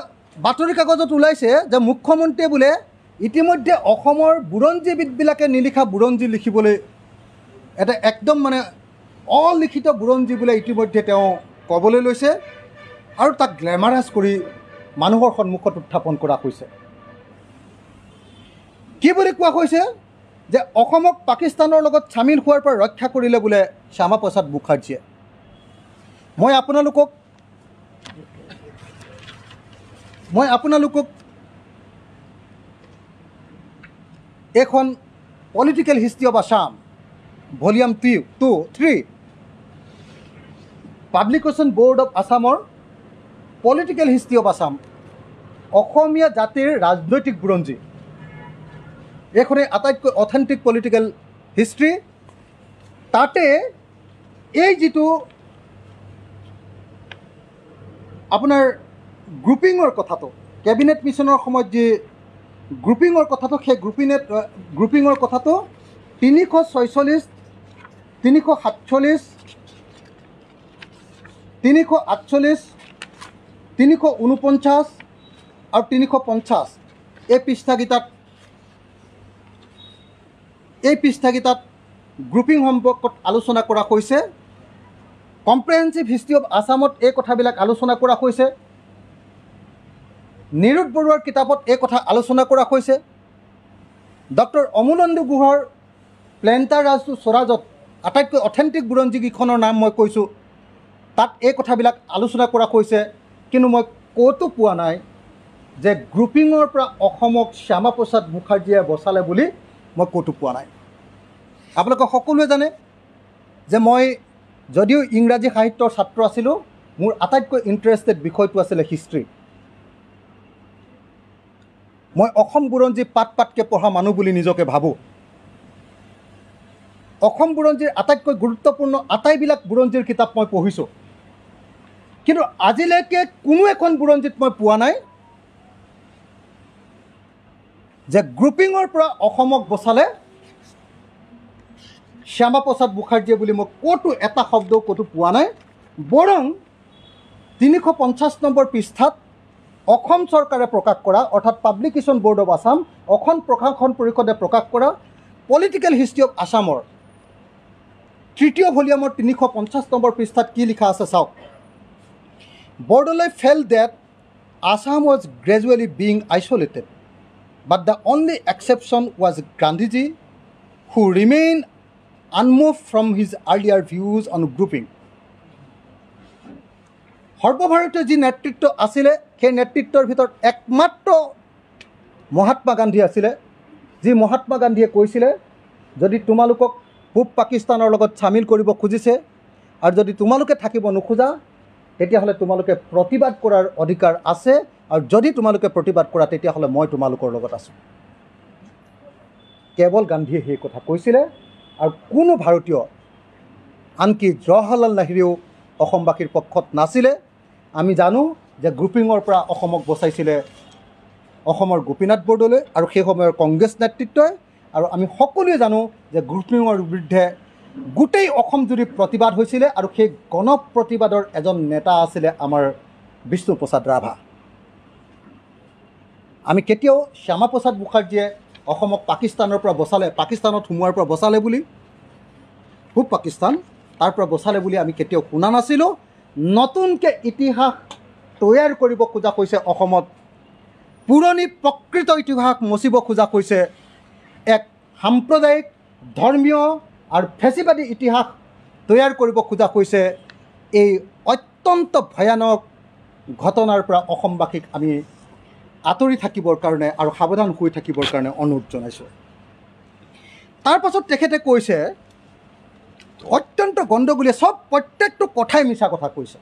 বাতৰি কাগজত ওলাইছে যে মুখ্যমন্ত্ৰীয়ে বোলে ইতিমধ্যে অসমৰ বুৰঞ্জীবিদবিলাকে নিলিখা বুৰঞ্জী লিখিবলৈ এটা একদম মানে অলিখিত বুৰঞ্জী বোলে ইতিমধ্যে তেওঁ ক'বলৈ লৈছে আৰু তাক গ্লেমাৰাছ কৰি মানুহৰ সন্মুখত উত্থাপন কৰা হৈছে। কি বুলি কোৱা হৈছে যে অসমক পাকিস্তানৰ লগত চামিল হোৱাৰ পৰা ৰক্ষা কৰিলে বোলে শ্যামা প্ৰসাদ মুখাৰ্জীয়ে। মই আপোনালোকক এখন political history of Assam volume 3 publication board of আছামৰ political history of Assam, Asomiya জাতিৰ ৰাজনৈতিক বুৰঞ্জী, এইখনেই আটাইতকৈ অথেণ্টিক পলিটিকেল হিষ্ট্ৰী। তাতে এই যিটো আপোনাৰ গ্ৰুপিঙৰ কথাটো কেবিনেট মিছনৰ সময়ত যি গ্ৰুপিঙৰ কথাটো সেই গ্ৰুপিঙৰ কথাটো 346 347 348 349 আৰু 350 এই পৃষ্ঠাকেইটাত গ্ৰুপিং সম্পৰ্কত আলোচনা কৰা হৈছে। কম্প্ৰিহেনচিভ হিষ্ট্ৰী অফ আছামত এই কথাবিলাক আলোচনা কৰা হৈছে। নিৰুদ বৰুৱাৰ কিতাপত এই কথা আলোচনা কৰা হৈছে। ডক্টৰ অমূল্যেন্দু গুহৰ প্লেণ্টাৰ ৰাজটো স্বৰাজত আটাইতকৈ অথেণ্টিক বুৰঞ্জীকেইখনৰ নাম মই কৈছোঁ, তাত এই কথাবিলাক আলোচনা কৰা হৈছে। কিন্তু মই ক'তো পোৱা নাই যে গ্ৰুপিঙৰ পৰা অসমক শ্যামাপ্ৰসাদ মুখাৰ্জীয়ে বচালে বুলি মই ক'তো পোৱা নাই। আপোনালোকে সকলোৱে জানে যে মই যদিও ইংৰাজী সাহিত্যৰ ছাত্ৰ আছিলোঁ, মোৰ আটাইতকৈ ইণ্টাৰেষ্টেড বিষয়টো আছিলে হিষ্ট্ৰী। মই অসম বুৰঞ্জী পাত পাতকৈ পঢ়া মানুহ বুলি নিজকে ভাবোঁ। অসম বুৰঞ্জীৰ আটাইতকৈ গুৰুত্বপূৰ্ণ আটাইবিলাক বুৰঞ্জীৰ কিতাপ মই পঢ়িছোঁ, কিন্তু আজিলৈকে কোনো এখন বুৰঞ্জীত মই পোৱা নাই যে গ্ৰুপিঙৰ পৰা অসমক বচালে শ্যামাপ্ৰসাদ মুখাৰ্জীয়ে বুলি মই ক'তো এটা শব্দও ক'তো পোৱা নাই। বৰং 350 নম্বৰ পৃষ্ঠাত অসম চৰকাৰে প্ৰকাশ কৰা অৰ্থাৎ publication board of Assam, Assam প্ৰকাশন পৰিষদে প্ৰকাশ কৰা পলিটিকেল হিষ্ট্ৰী অফ আছামৰ 3য় ভলিউমৰ 350 নম্বৰ পৃষ্ঠাত কি লিখা আছে চাওক। Bordoloi felt that Assam was gradually being isolated, but the only exception was Gandhiji, who remained unmoved from his earlier views on grouping. সৰ্বভাৰতীয় যি নেতৃত্ব আছিলে সেই নেতৃত্বৰ ভিতৰত একমাত্ৰ মহাত্মা গান্ধী আছিলে, যি মহাত্মা গান্ধীয়ে কৈছিলে যদি তোমালোকক পূব পাকিস্তানৰ লগত চামিল কৰিব খুজিছে আৰু যদি তোমালোকে থাকিব নোখোজা তেতিয়াহ'লে তোমালোকে প্ৰতিবাদ কৰাৰ অধিকাৰ আছে, আৰু যদি তোমালোকে প্ৰতিবাদ কৰা তেতিয়াহ'লে মই তোমালোকৰ লগত আছোঁ। কেৱল গান্ধীয়ে সেই কথা কৈছিলে, আৰু কোনো ভাৰতীয় আনকি জৱাহৰলাল নেহৰুৱেও অসমবাসীৰ পক্ষত নাছিলে। আমি জানো যে গ্ৰুপিঙৰ পৰা অসমক বচাইছিলে অসমৰ গোপীনাথ বৰদলৈ আৰু সেই সময়ৰ কংগ্ৰেছ নেতৃত্বই, আৰু আমি সকলোৱে জানো যে গ্ৰুপিঙৰ বিৰুদ্ধে গোটেই অসম জুৰি প্ৰতিবাদ হৈছিলে, আৰু সেই গণ প্ৰতিবাদৰ এজন নেতা আছিলে আমাৰ বিষ্ণুপ্ৰসাদ ৰাভা। আমি কেতিয়াও শ্যামাপ্ৰসাদ মুখাৰ্জীয়ে অসমক পাকিস্তানৰ পৰা বচালে, পাকিস্তানত সোমোৱাৰ পৰা বচালে বুলি, পূব পাকিস্তান তাৰ পৰা বচালে বুলি আমি কেতিয়াও শুনা নাছিলোঁ। নতুনকৈ ইতিহাস তৈয়াৰ কৰিব খোজা হৈছে অসমত, পুৰণি প্ৰকৃত ইতিহাস মচিব খোজা হৈছে, এক সাম্প্ৰদায়িক ধৰ্মীয় আৰু ফেচিবাদী ইতিহাস তৈয়াৰ কৰিব খোজা হৈছে। এই অত্যন্ত ভয়ানক ঘটনাৰ পৰা অসমবাসীক আমি আঁতৰি থাকিবৰ কাৰণে আৰু সাৱধান হৈ থাকিবৰ কাৰণে অনুৰোধ জনাইছোঁ। তাৰ পাছত তেখেতে কৈছে অত্যন্ত গণ্ডগোলীয়া প্ৰত্যেকটো কথাই মিছা কথা কৈছে।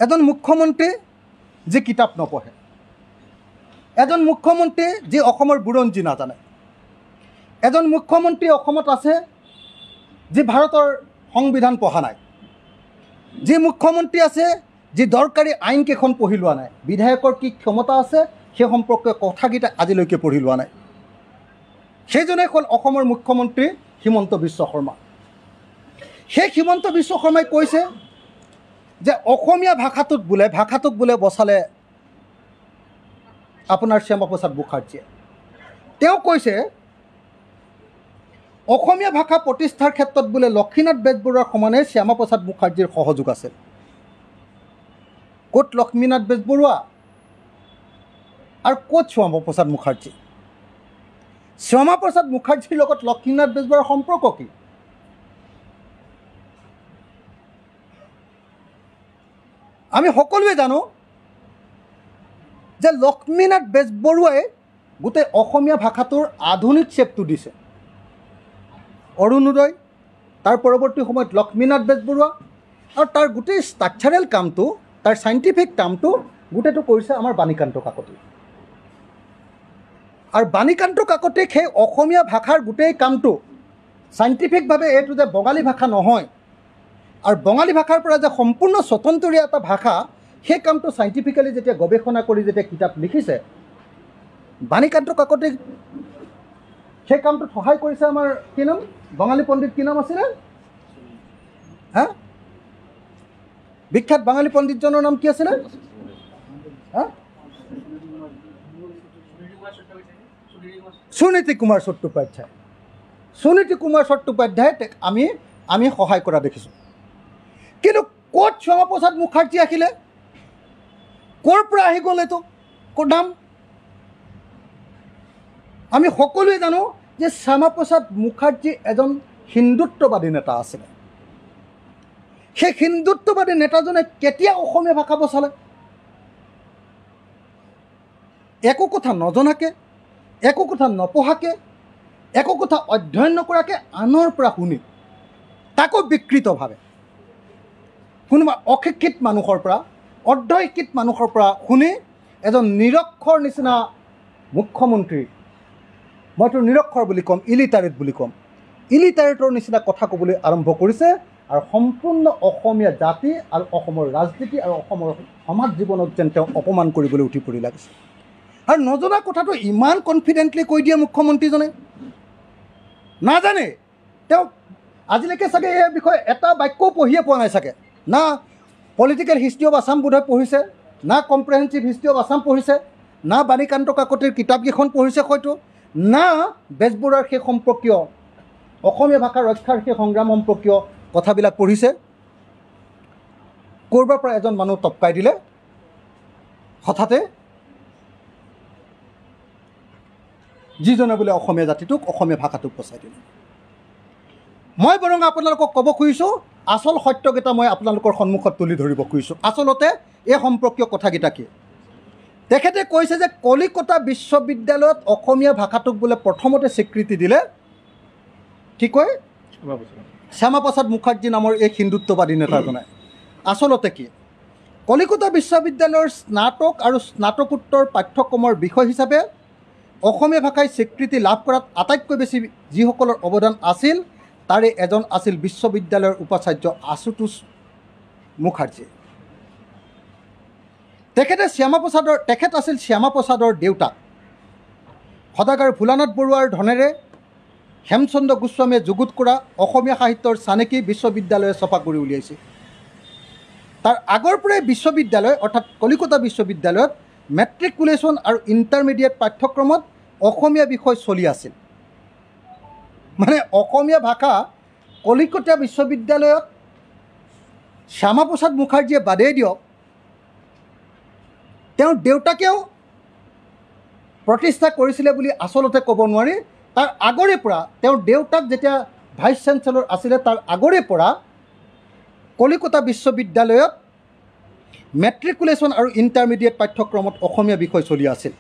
এজন মুখ্যমন্ত্ৰী যি কিতাপ নপঢ়ে, এজন মুখ্যমন্ত্ৰী যি অসমৰ বুৰঞ্জী নাজানে, এজন মুখ্যমন্ত্ৰী অসমত আছে যি ভাৰতৰ সংবিধান পঢ়া নাই, যি মুখ্যমন্ত্ৰী আছে যি দৰকাৰী আইন কেইখন পঢ়ি লোৱা নাই, বিধায়কৰ কি ক্ষমতা আছে সেই সম্পৰ্কে কথাকেইটা আজিলৈকে পঢ়ি লোৱা নাই। সেইজনে হ'ল অসমৰ মুখ্যমন্ত্ৰী হিমন্ত বিশ্ব শৰ্মা। সেই হিমন্ত বিশ্ব শৰ্মাই কৈছে যে অসমীয়া ভাষাটোক বোলে বচালে আপোনাৰ শ্যামাপ্ৰসাদ মুখাৰ্জীয়ে। তেওঁ কৈছে অসমীয়া ভাষা প্ৰতিষ্ঠাৰ ক্ষেত্ৰত বোলে লক্ষ্মীনাথ বেজবৰুৱাৰ সমানে শ্যামাপ্ৰসাদ মুখাৰ্জীৰ সহযোগ আছিল। ক'ত লক্ষ্মীনাথ বেজবৰুৱা আৰু ক'ত শ্যামাপ্ৰসাদ মুখাৰ্জী? শ্যামাপ্ৰসাদ মুখাৰ্জীৰ লগত লক্ষ্মীনাথ বেজবৰুৱাৰ সম্পৰ্ক কি? আমি সকলোৱে জানো যে লক্ষ্মীনাথ বেজবৰুৱাই গোটেই অসমীয়া ভাষাটোৰ আধুনিক চেপটো দিছে। অৰুণোদয়, তাৰ পৰৱৰ্তী সময়ত লক্ষ্মীনাথ বেজবৰুৱা, আৰু তাৰ গোটেই ষ্ট্ৰাকচাৰেল কামটো, তাৰ চাইণ্টিফিক কামটো গোটেইটো কৰিছে আমাৰ বাণীকান্ত কাকতি। আৰু বাণীকান্ত কাকতিক সেই অসমীয়া ভাষাৰ গোটেই কামটো সাইণ্টিফিকভাৱে এইটো যে বঙালী ভাষা নহয় আৰু বঙালী ভাষাৰ পৰা যে সম্পূৰ্ণ স্বতন্ত্ৰীয় এটা ভাষা, সেই কামটো চাইণ্টিফিকেলি যেতিয়া গৱেষণা কৰি যেতিয়া কিতাপ লিখিছে, বাণীকান্ত কাকতি সেই কামটোত সহায় কৰিছে আমাৰ কি নাম, বঙালী পণ্ডিত কি নাম আছিলে, হা বিখ্যাত বাঙালী পণ্ডিতজনৰ নাম কি আছিলে, হা সুনীতি কুমাৰ চট্টোপাধ্যায়। সুনীতি কুমাৰ চট্টোপাধ্যায় আমি সহায় কৰা দেখিছোঁ। কিন্তু ক'ত শ্যামাপ্ৰসাদ মুখাৰ্জী আহিলে, ক'ৰ পৰা আহি গ'ল এইটো নাম? আমি সকলোৱে জানো যে শ্যামাপ্ৰসাদ মুখাৰ্জী এজন হিন্দুত্ববাদী নেতা আছিলে। সেই হিন্দুত্ববাদী নেতাজনে কেতিয়া অসমীয়া ভাষা বচালে? একো কথা নজনাকে, একো কথা নপঢ়াকে, একো কথা অধ্যয়ন নকৰাকৈ আনৰ পৰা শুনি, তাকো বিকৃতভাৱে কোনোবা অশিক্ষিত মানুহৰ পৰা, অৰ্ধশিক্ষিত মানুহৰ পৰা শুনি এজন নিৰক্ষৰ নিচিনা মুখ্যমন্ত্ৰী, মইতো নিৰক্ষৰ বুলি ক'ম, ইলিটাৰেট বুলি ক'ম, ইলিটাৰেটৰ নিচিনা কথা ক'বলৈ আৰম্ভ কৰিছে আৰু সম্পূৰ্ণ অসমীয়া জাতি আৰু অসমৰ ৰাজনীতি আৰু অসমৰ সমাজ জীৱনত যেন তেওঁ অপমান কৰিবলৈ উঠি পৰি লাগিছে। আৰু নজনা কথাটো ইমান কনফিডেণ্টলি কৈ দিয়ে মুখ্যমন্ত্ৰীজনে। নাজানে তেওঁ আজিলৈকে চাগে এই বিষয়ে এটা বাক্যও পঢ়িয়ে পোৱা নাই চাগে। না পলিটিকেল হিষ্ট্ৰী অফ আছাম বোধহয় পঢ়িছে, না কম্প্ৰেহেনচিভ হিষ্ট্ৰী অফ আছাম পঢ়িছে, না বাণীকান্ত কাকতিৰ কিতাপকেইখন পঢ়িছে হয়তো, না বেজবৰুৱাৰ সেই সম্পৰ্কীয় অসমীয়া ভাষা ৰক্ষাৰ সেই সংগ্ৰাম সম্পৰ্কীয় কথাবিলাক পঢ়িছে। ক'ৰবাৰ পৰা এজন মানুহ টপকাই দিলে, হঠাতে যিজনে বোলে অসমীয়া জাতিটোক, অসমীয়া ভাষাটোক বচাই দিলে। মই বৰং আপোনালোকক ক'ব খুজিছোঁ, আচল সত্যকেইটা মই আপোনালোকৰ সন্মুখত তুলি ধৰিব খুজিছোঁ। আচলতে এই সম্পৰ্কীয় কথাকেইটা কি? তেখেতে কৈছে যে কলিকতা বিশ্ববিদ্যালয়ত অসমীয়া ভাষাটোক বোলে প্ৰথমতে স্বীকৃতি দিলে, কি কয়, শ্যামাপ্ৰসাদ মুখাৰ্জী নামৰ এই হিন্দুত্ববাদী নেতাজনে। আচলতে কি, কলিকতা বিশ্ববিদ্যালয়ৰ স্নাতক আৰু স্নাতকোত্তৰ পাঠ্যক্ৰমৰ বিষয় হিচাপে অসমীয়া ভাষাই স্বীকৃতি লাভ কৰাত আটাইতকৈ বেছি যিসকলৰ অৱদান আছিল, তাৰে এজন আছিল বিশ্ববিদ্যালয়ৰ উপাচাৰ্য আশুতোষ মুখাৰ্জী। তেখেত আছিল শ্যামাপ্ৰসাদৰ দেউতাক। সদাগৰ ভোলানাথ বৰুৱাৰ ধনেৰে হেমচন্দ্ৰ গোস্বামীয়ে যুগুত কৰা অসমীয়া সাহিত্যৰ চানেকি বিশ্ববিদ্যালয়ে চফা কৰি উলিয়াইছে। তাৰ আগৰ পৰাই বিশ্ববিদ্যালয় অৰ্থাৎ কলিকতা বিশ্ববিদ্যালয়ত মেট্ৰিকুলেশ্যন আৰু ইণ্টাৰমিডিয়েট পাঠ্যক্ৰমত অসমীয়া বিষয় চলি আছিল। মানে অসমীয়া ভাষা কলিকতা বিশ্ববিদ্যালয়ত শ্যামাপ্ৰসাদ মুখাৰ্জীয়ে বাদেই দিয়ক, তেওঁৰ দেউতাকেও প্ৰতিষ্ঠা কৰিছিলে বুলি আচলতে ক'ব নোৱাৰি। তাৰ আগৰে পৰা, তেওঁৰ দেউতাক যেতিয়া ভাইচ চেঞ্চেলৰ আছিলে, তাৰ আগৰে পৰা কলিকতা বিশ্ববিদ্যালয়ত মেট্ৰিকুলেশ্যন আৰু ইণ্টাৰমিডিয়েট পাঠ্যক্ৰমত অসমীয়া বিষয় চলি আছিল।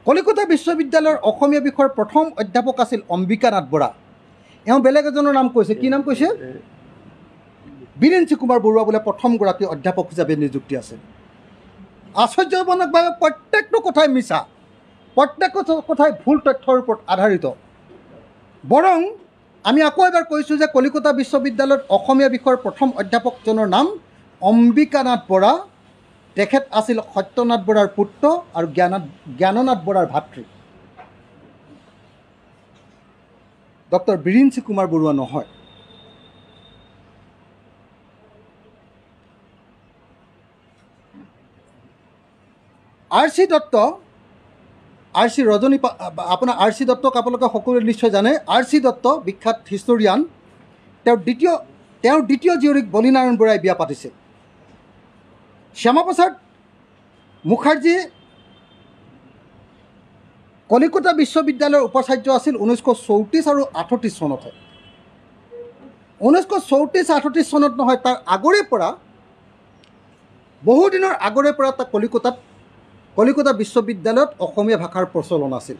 কলিকতা বিশ্ববিদ্যালয়ৰ অসমীয়া বিষয়ৰ প্ৰথম অধ্যাপক আছিল অম্বিকা নাথ বৰা। এওঁ বেলেগ এজনৰ নাম কৈছে, কি নাম কৈছে, বীৰেঞ্চি কুমাৰ বৰুৱা বোলে প্ৰথমগৰাকী অধ্যাপক হিচাপে নিযুক্তি আছিল। আশ্চৰ্যজনকভাৱে প্ৰত্যেকটো কথাই মিছা, প্ৰত্যেকটো কথাই ভুল তথ্যৰ ওপৰত আধাৰিত। বৰং আমি আকৌ এবাৰ কৈছোঁ যে কলিকতা বিশ্ববিদ্যালয়ত অসমীয়া বিষয়ৰ প্ৰথম অধ্যাপকজনৰ নাম অম্বিকা নাথ বৰা। তেখেত আছিল সত্যনাথ বৰাৰ পুত্ৰ আৰু জ্ঞাননাথ বৰাৰ ভাতৃ। ডক্টৰ বীৰেঞ্চি কুমাৰ বৰুৱা নহয়। R.C. দত্ত, R.C. ৰজনী, আপোনাৰ R.C. দত্তক আপোনালোকে সকলোৱে নিশ্চয় জানে। R.C. দত্ত বিখ্যাত হিষ্টৰিয়ান। তেওঁৰ দ্বিতীয় জীয়ৰীক বলিনাৰায়ণ বৰাই বিয়া পাতিছে। শ্যামাপ্ৰসাদ মুখাৰ্জী কলিকতা বিশ্ববিদ্যালয়ৰ উপাচাৰ্য আছিল 1934 আৰু 38 চনতহে। 1934-38 চনত নহয়, তাৰ আগৰে পৰা, বহুদিনৰ আগৰে পৰা তাৰ কলিকতা বিশ্ববিদ্যালয়ত অসমীয়া ভাষাৰ প্ৰচলন আছিল।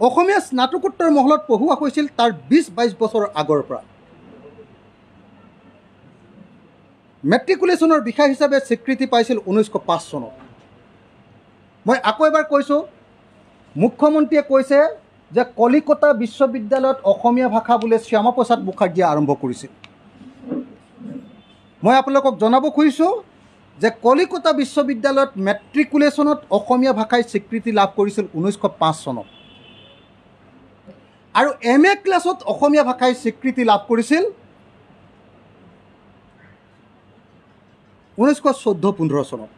অসমীয়া স্নাতকোত্তৰ মহলত পঢ়োৱা হৈছিল তাৰ 20-22 বছৰৰ আগৰ পৰা। মেট্ৰিকুলেশ্যনৰ বিষয় হিচাপে স্বীকৃতি পাইছিল 1905 চনত। মই আকৌ এবাৰ কৈছোঁ, মুখ্যমন্ত্ৰীয়ে কৈছে যে কলিকতা বিশ্ববিদ্যালয়ত অসমীয়া ভাষা বোলে শ্যামাপ্ৰসাদ মুখাৰ্জীয়ে আৰম্ভ কৰিছিল। মই আপোনালোকক জনাব খুজিছোঁ যে কলিকতা বিশ্ববিদ্যালয়ত মেট্ৰিকুলেশ্যনত অসমীয়া ভাষাই স্বীকৃতি লাভ কৰিছিল 1905 চনত আৰু MA ক্লাছত অসমীয়া ভাষাই স্বীকৃতি লাভ কৰিছিল 1914-15 চনত,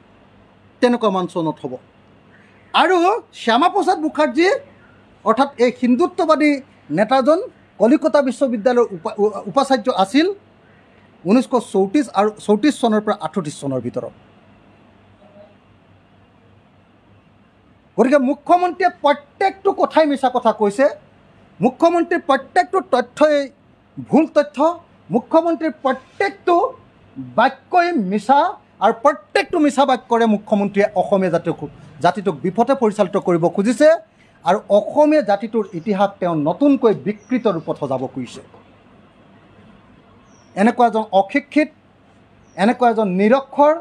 তেনেকুৱা মান চনত হ'ব। আৰু শ্যামাপ্ৰসাদ মুখাৰ্জী অৰ্থাৎ এই হিন্দুত্ববাদী নেতাজন কলিকতা বিশ্ববিদ্যালয়ৰ উপাচাৰ্য আছিল 1934 চনৰ পৰা 38 চনৰ ভিতৰত। গতিকে মুখ্যমন্ত্ৰীয়ে প্ৰত্যেকটো কথাই মিছা কথা কৈছে। মুখ্যমন্ত্ৰীৰ প্ৰত্যেকটো তথ্যই ভুল তথ্য, মুখ্যমন্ত্ৰীৰ প্ৰত্যেকটো বাক্যই মিছা আৰু প্ৰত্যেকটো মিছা বাক্যৰে মুখ্যমন্ত্ৰীয়ে অসমীয়া জাতিটোক বিপথে পৰিচালিত কৰিব খুজিছে আৰু অসমীয়া জাতিটোৰ ইতিহাস তেওঁ নতুনকৈ বিকৃত ৰূপত সজাব খুজিছে। এনেকুৱা এজন অশিক্ষিত, এনেকুৱা এজন নিৰক্ষৰ,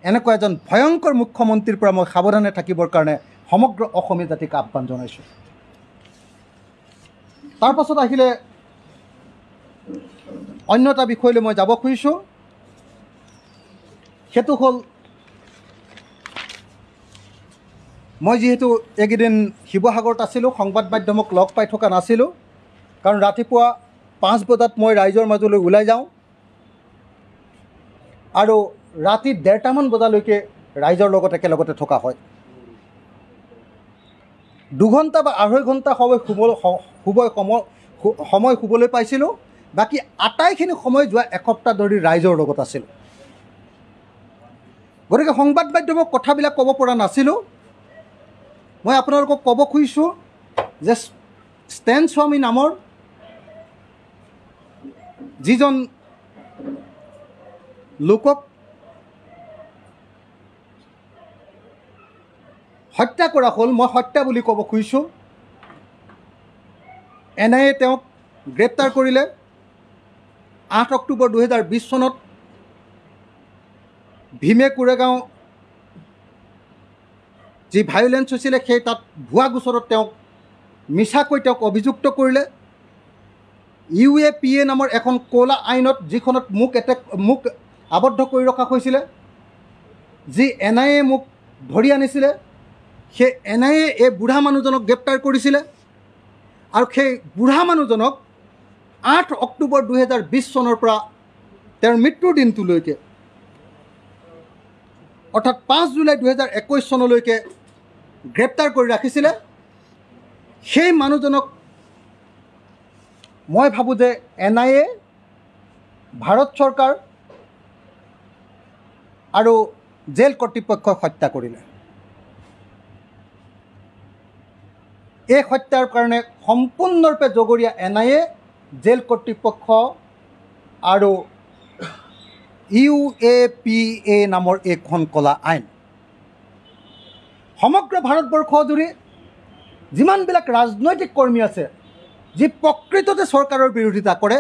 এনেকুৱা এজন ভয়ংকৰ মুখ্যমন্ত্ৰীৰ পৰা মই সাৱধানে থাকিবৰ কাৰণে সমগ্ৰ অসমীয়া জাতিক আহ্বান জনাইছোঁ। তাৰ পাছত আহিলে অন্য এটা বিষয়লৈ মই যাব খুজিছোঁ। সেইটো হ'ল মই যিহেতু এইকেইদিন শিৱসাগৰত আছিলোঁ, সংবাদ মাধ্যমক লগ পাই থকা নাছিলোঁ, কাৰণ ৰাতিপুৱা 5 বজাত মই ৰাইজৰ মাজলৈ ওলাই যাওঁ আৰু ৰাতি 1:30মান বজালৈকে ৰাইজৰ লগত একেলগতে থকা হয়। 2 ঘণ্টা বা 2.5 ঘণ্টা সময় শুবলৈ পাইছিলোঁ, বাকী আটাইখিনি সময় যোৱা এসপ্তাহ ধৰি ৰাইজৰ লগত আছিলোঁ। গতিকে সংবাদ মাধ্যমক কথাবিলাক ক'ব পৰা নাছিলোঁ। মই আপোনালোকক ক'ব খুজিছোঁ যে ষ্টেন স্বামী নামৰ যিজন লোকক হত্যা কৰা হ'ল, মই হত্যা বুলি ক'ব খুজিছোঁ। NIA তেওঁক গ্ৰেপ্তাৰ কৰিলে 8 অক্টোবৰ 2020 চনত ভীমে কোৰেগাঁও যি ভায়োলেন্স হৈছিলে সেই তাত ভুৱা গোচৰত তেওঁক মিছাকৈ অভিযুক্ত কৰিলে। UAPA নামৰ এখন ক'লা আইনত, যিখনত মোক আবদ্ধ কৰি ৰখা হৈছিলে, যি NIA মোক ধৰি আনিছিলে, সেই NIA এই বুঢ়া মানুহজনক গ্ৰেপ্তাৰ কৰিছিলে আৰু সেই বুঢ়া মানুহজনক 8 অক্টোবৰ 2020 চনৰ পৰা তেওঁৰ মৃত্যুৰ দিনটোলৈকে অৰ্থাৎ 5 জুলাই 2021 চনলৈকে গ্ৰেপ্তাৰ কৰি ৰাখিছিলে। সেই মানুহজনক মই ভাবোঁ যে NIA, ভাৰত চৰকাৰ আৰু জেল কৰ্তৃপক্ষই হত্যা কৰিলে। এই হত্যাৰ কাৰণে সম্পূৰ্ণৰূপে জগৰীয়া NIA, জেল কৰ্তৃপক্ষ আৰু UAPA নামৰ এইখন ক'লা আইন। সমগ্ৰ ভাৰতবৰ্ষ জুৰি যিমানবিলাক ৰাজনৈতিক কৰ্মী আছে, যি প্ৰকৃততে চৰকাৰৰ বিৰোধিতা কৰে,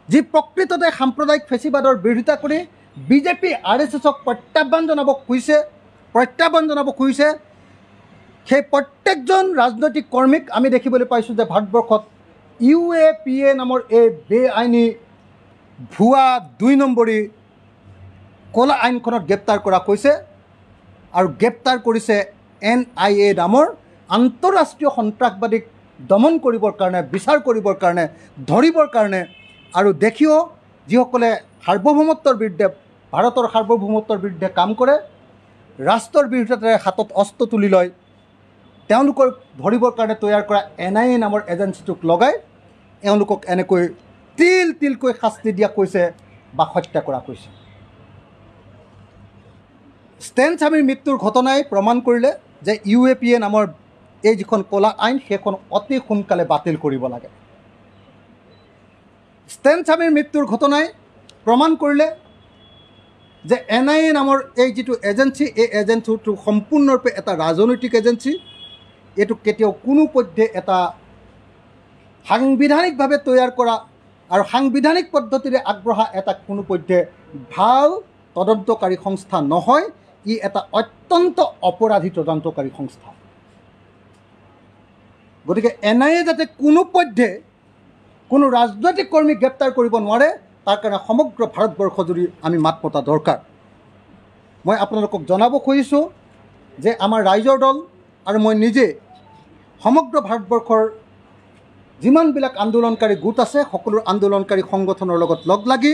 যি প্ৰকৃততে সাম্প্ৰদায়িক ফেচিবাদৰ বিৰোধিতা কৰি BJP RSSক প্ৰত্যাহ্বান জনাব খুজিছে, সেই প্ৰত্যেকজন ৰাজনৈতিক কৰ্মীক আমি দেখিবলৈ পাইছোঁ যে ভাৰতবৰ্ষত UAPA নামৰ এই বেআইনী ভুৱা 2 নম্বৰী ক'লা আইনখনত গ্ৰেপ্তাৰ কৰা হৈছে আৰু গ্ৰেপ্তাৰ কৰিছে NIA নামৰ আন্তঃৰাষ্ট্ৰীয় সন্ত্ৰাসবাদীক দমন কৰিবৰ কাৰণে, বিচাৰ কৰিবৰ কাৰণে, ধৰিবৰ কাৰণে। আৰু দেখিও যিসকলে সাৰ্বভৌমত্বৰ বিৰুদ্ধে, ভাৰতৰ সাৰ্বভৌমত্বৰ বিৰুদ্ধে কাম কৰে, ৰাষ্ট্ৰৰ বিৰুদ্ধে হাতত অস্ত্ৰ তুলি লয়, তেওঁলোকক ধৰিবৰ কাৰণে তৈয়াৰ কৰা NIA নামৰ এজেঞ্চিটোক লগাই এওঁলোকক এনেকৈ তিল তিলকৈ শাস্তি দিয়া কৈছে বা হত্যা কৰা হৈছে। ষ্টেন স্বামীৰ মৃত্যুৰ ঘটনাই প্ৰমাণ কৰিলে যে UAPA নামৰ এই যিখন ক'লা আইন, সেইখন অতি সোনকালে বাতিল কৰিব লাগে। ষ্টেন স্বামীৰ মৃত্যুৰ ঘটনাই প্ৰমাণ কৰিলে যে NIA নামৰ এই যিটো এজেঞ্চি, এই এজেঞ্চিটো সম্পূৰ্ণৰূপে এটা ৰাজনৈতিক এজেঞ্চি। এইটো কেতিয়াও কোনো পধ্যে এটা সাংবিধানিকভাৱে তৈয়াৰ কৰা আৰু সাংবিধানিক পদ্ধতিৰে আগবঢ়া এটা কোনো পধ্যে ভাল তদন্তকাৰী সংস্থা নহয়। ই এটা অত্যন্ত অপৰাধী তদন্তকাৰী সংস্থা। গতিকে NIA যাতে কোনো পধ্যে কোনো ৰাজনৈতিক কৰ্মীক গ্ৰেপ্তাৰ কৰিব নোৱাৰে তাৰ কাৰণে সমগ্ৰ ভাৰতবৰ্ষজুৰি আমি মাত মতা দৰকাৰ। মই আপোনালোকক জনাব খুজিছোঁ যে আমাৰ ৰাইজৰ দল আৰু মই নিজে সমগ্ৰ ভাৰতবৰ্ষৰ যিমানবিলাক আন্দোলনকাৰী গোট আছে সকলো আন্দোলনকাৰী সংগঠনৰ লগত লগ লাগি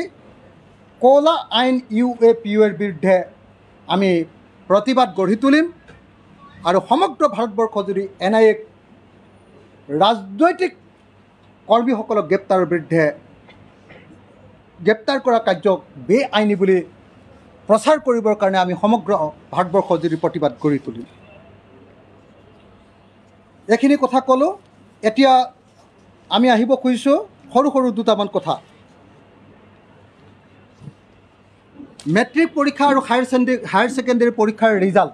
ক'লা আইন UAPOৰ বিৰুদ্ধে আমি প্ৰতিবাদ গঢ়ি তুলিম আৰু সমগ্ৰ ভাৰতবৰ্ষজুৰি NIAক ৰাজনৈতিক কৰ্মীসকলক গ্ৰেপ্তাৰৰ বিৰুদ্ধে গ্ৰেপ্তাৰ কৰা কাৰ্যক বেআইনী বুলি প্ৰচাৰ কৰিবৰ কাৰণে আমি সমগ্ৰ ভাৰতবৰ্ষজুৰি প্ৰতিবাদ গঢ়ি তুলিম। এইখিনি কথা ক'লোঁ। এতিয়া আমি আহিব খুজিছোঁ সৰু সৰু দুটামান কথা। মেট্ৰিক পৰীক্ষা আৰু হায়াৰ ছেকেণ্ডেৰী পৰীক্ষাৰ ৰিজাল্ট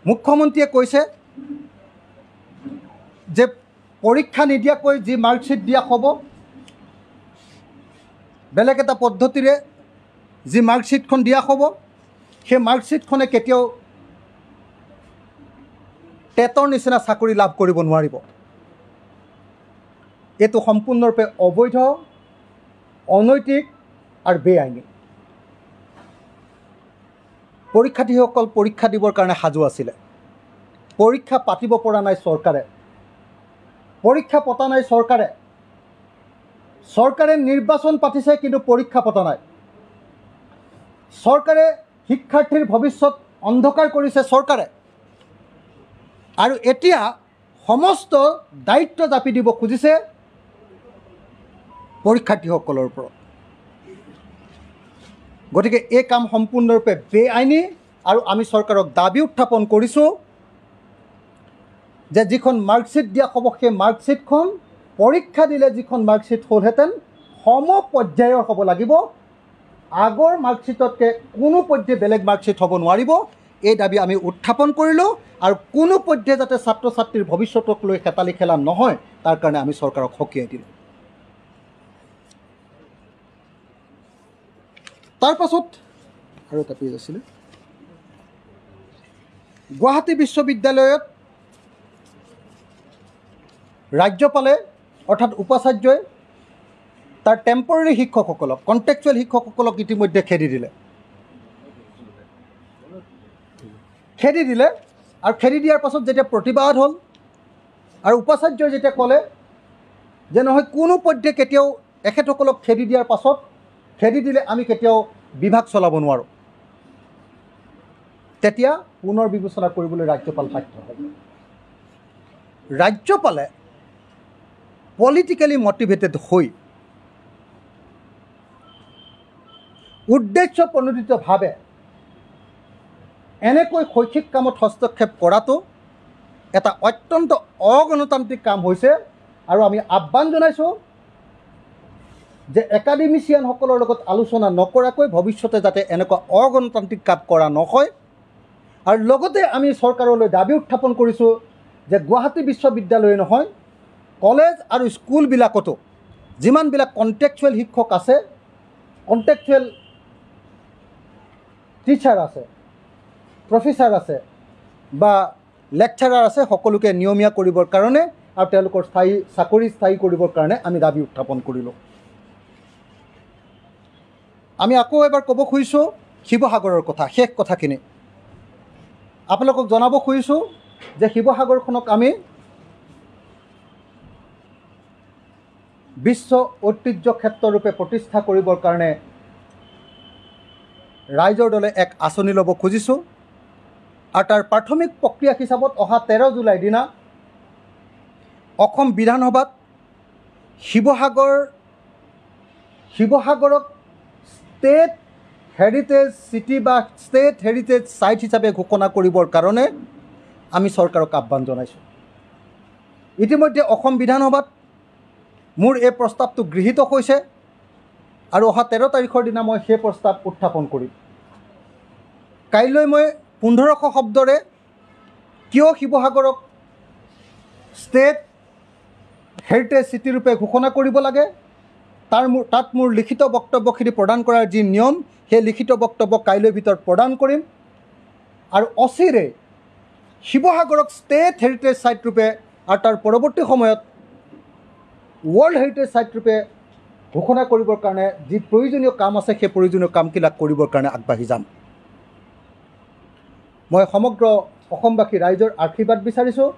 মুখ্যমন্ত্ৰীয়ে কৈছে যে পৰীক্ষা নিদিয়াকৈ যি মাৰ্কশ্বিট দিয়া হ'ব বেলেগ এটা পদ্ধতিৰে যি মাৰ্কশ্বিটখন দিয়া হ'ব সেই মাৰ্কশ্বিটখনে কেতিয়াও টেটৰ নিচিনা চাকৰি লাভ কৰিব নোৱাৰিব। এইটো সম্পূৰ্ণৰূপে অবৈধ, অনৈতিক আৰু বেআইনী। পৰীক্ষাৰ্থীসকল পৰীক্ষা দিবৰ কাৰণে সাজু আছিলে। পৰীক্ষা পাতিব পৰা নাই চৰকাৰে, পৰীক্ষা পতা নাই চৰকাৰে। চৰকাৰে নিৰ্বাচন পাতিছে কিন্তু পৰীক্ষা পতা নাই। চৰকাৰে শিক্ষাৰ্থীৰ ভৱিষ্যত অন্ধকাৰ কৰিছে চৰকাৰে। আৰু এতিয়া সমস্ত দায়িত্ব জাপি দিব খুজিছে পৰীক্ষাৰ্থীসকলৰ ওপৰত। গতিকে এই কাম সম্পূৰ্ণৰূপে বেআইনী আৰু আমি চৰকাৰক দাবী উত্থাপন কৰিছোঁ যে যিখন মাৰ্কশ্বিট দিয়া হ'ব সেই মাৰ্কশ্বিটখন পৰীক্ষা দিলে যিখন মাৰ্কশ্বিট হ'লহেঁতেন সম পৰ্যায়ৰ হ'ব লাগিব। আগৰ মাৰ্কশ্বিটতকৈ কোনো পধ্যে বেলেগ মাৰ্কশ্বিট হ'ব নোৱাৰিব। এই দাবী আমি উত্থাপন কৰিলোঁ আৰু কোনো পধ্যে যাতে ছাত্ৰ ছাত্ৰীৰ ভৱিষ্যতক লৈ হেতালি খেলা নহয় তাৰ কাৰণে আমি চৰকাৰক সকীয়াই দিলোঁ। তাৰ পাছত আৰু এটা পেজ আছিলে, গুৱাহাটী বিশ্ববিদ্যালয়ত ৰাজ্যপালে অৰ্থাৎ উপাচাৰ্যই তাৰ টেম্পৰেৰী শিক্ষকসকলক, কণ্টেকচুৱেল শিক্ষকসকলক ইতিমধ্যে খেদি দিলে আৰু খেদি দিয়াৰ পাছত যেতিয়া প্ৰতিবাদ হ'ল আৰু উপাচাৰ্যই যেতিয়া ক'লে যে নহয় কোনো পধ্যে কেতিয়াও এখেতসকলক খেদি দিয়াৰ পাছত খেদি দিলে আমি কেতিয়াও বিভাগ চলাব নোৱাৰোঁ, তেতিয়া পুনৰ বিবেচনা কৰিবলৈ ৰাজ্যপাল বাধ্য হ'ব। ৰাজ্যপালে পলিটিকেলি মটিভেটেড হৈ উদ্দেশ্য প্ৰণোদিতভাৱে এনেকৈ শৈক্ষিক কামত হস্তক্ষেপ কৰাটো এটা অত্যন্ত অগণতান্ত্ৰিক কাম হৈছে। আৰু আমি আহ্বান জনাইছোঁ যে একাডেমিচিয়ানসকলৰ লগত আলোচনা নকৰাকৈ ভৱিষ্যতে যাতে এনেকুৱা অগণতান্ত্ৰিক কাম কৰা নহয়। আৰু লগতে আমি চৰকাৰলৈ দাবী উত্থাপন কৰিছোঁ যে গুৱাহাটী বিশ্ববিদ্যালয় নহয়, কলেজ আৰু স্কুলবিলাকতো যিমানবিলাক কণ্টেকচুৱেল শিক্ষক আছে, কণ্টেকচুৱেল টিচাৰ আছে, প্ৰফেচাৰ আছে বা লেকচাৰাৰ আছে, সকলোকে নিয়মীয়া কৰিবৰ কাৰণে আৰু তেওঁলোকৰ চাকৰি স্থায়ী কৰিবৰ কাৰণে আমি দাবী উত্থাপন কৰিলোঁ। আমি আকৌ এবাৰ ক'ব খুজিছোঁ শিৱসাগৰৰ কথা, শেষ কথাখিনি আপোনালোকক জনাব খুজিছোঁ যে শিৱসাগৰখনক আমি বিশ্ব ঐতিহ্য ক্ষেত্ৰৰূপে প্ৰতিষ্ঠা কৰিবৰ কাৰণে ৰাইজৰ দলে এক আঁচনি ল'ব খুজিছোঁ। আৰু তাৰ প্ৰাথমিক প্ৰক্ৰিয়া হিচাপত অহা 13 জুলাই দিনা অসম বিধানসভাত শিৱসাগৰক ষ্টেট হেৰিটেজ চিটি বা ষ্টেট হেৰিটেজ ছাইট হিচাপে ঘোষণা কৰিবৰ কাৰণে আমি চৰকাৰক আহ্বান জনাইছোঁ। ইতিমধ্যে অসম বিধানসভাত মোৰ এই প্ৰস্তাৱটো গৃহীত হৈছে আৰু অহা 13 তাৰিখৰ দিনা মই সেই প্ৰস্তাৱ উত্থাপন কৰিম। কাইলৈ মই 1500 শব্দৰে কিয় শিৱসাগৰক ষ্টেট হেৰিটেজ চিটিৰূপে ঘোষণা কৰিব লাগে তাত মোৰ লিখিত বক্তব্যখিনি প্ৰদান কৰাৰ যি নিয়ম সেই লিখিত বক্তব্য কাইলৈৰ ভিতৰত প্ৰদান কৰিম। আৰু অচিৰেই শিৱসাগৰক ষ্টেট হেৰিটেজ ছাইট ৰূপে আৰু তাৰ পৰৱৰ্তী সময়ত ৱৰ্ল্ড হেৰিটেজ ছাইট ৰূপে ঘোষণা কৰিবৰ কাৰণে যি প্ৰয়োজনীয় কাম আছে সেই প্ৰয়োজনীয় কামবিলাক কৰিবৰ কাৰণে আগবাঢ়ি যাম। মই সমগ্ৰ অসমবাসী ৰাইজৰ আশীৰ্বাদ বিচাৰিছোঁ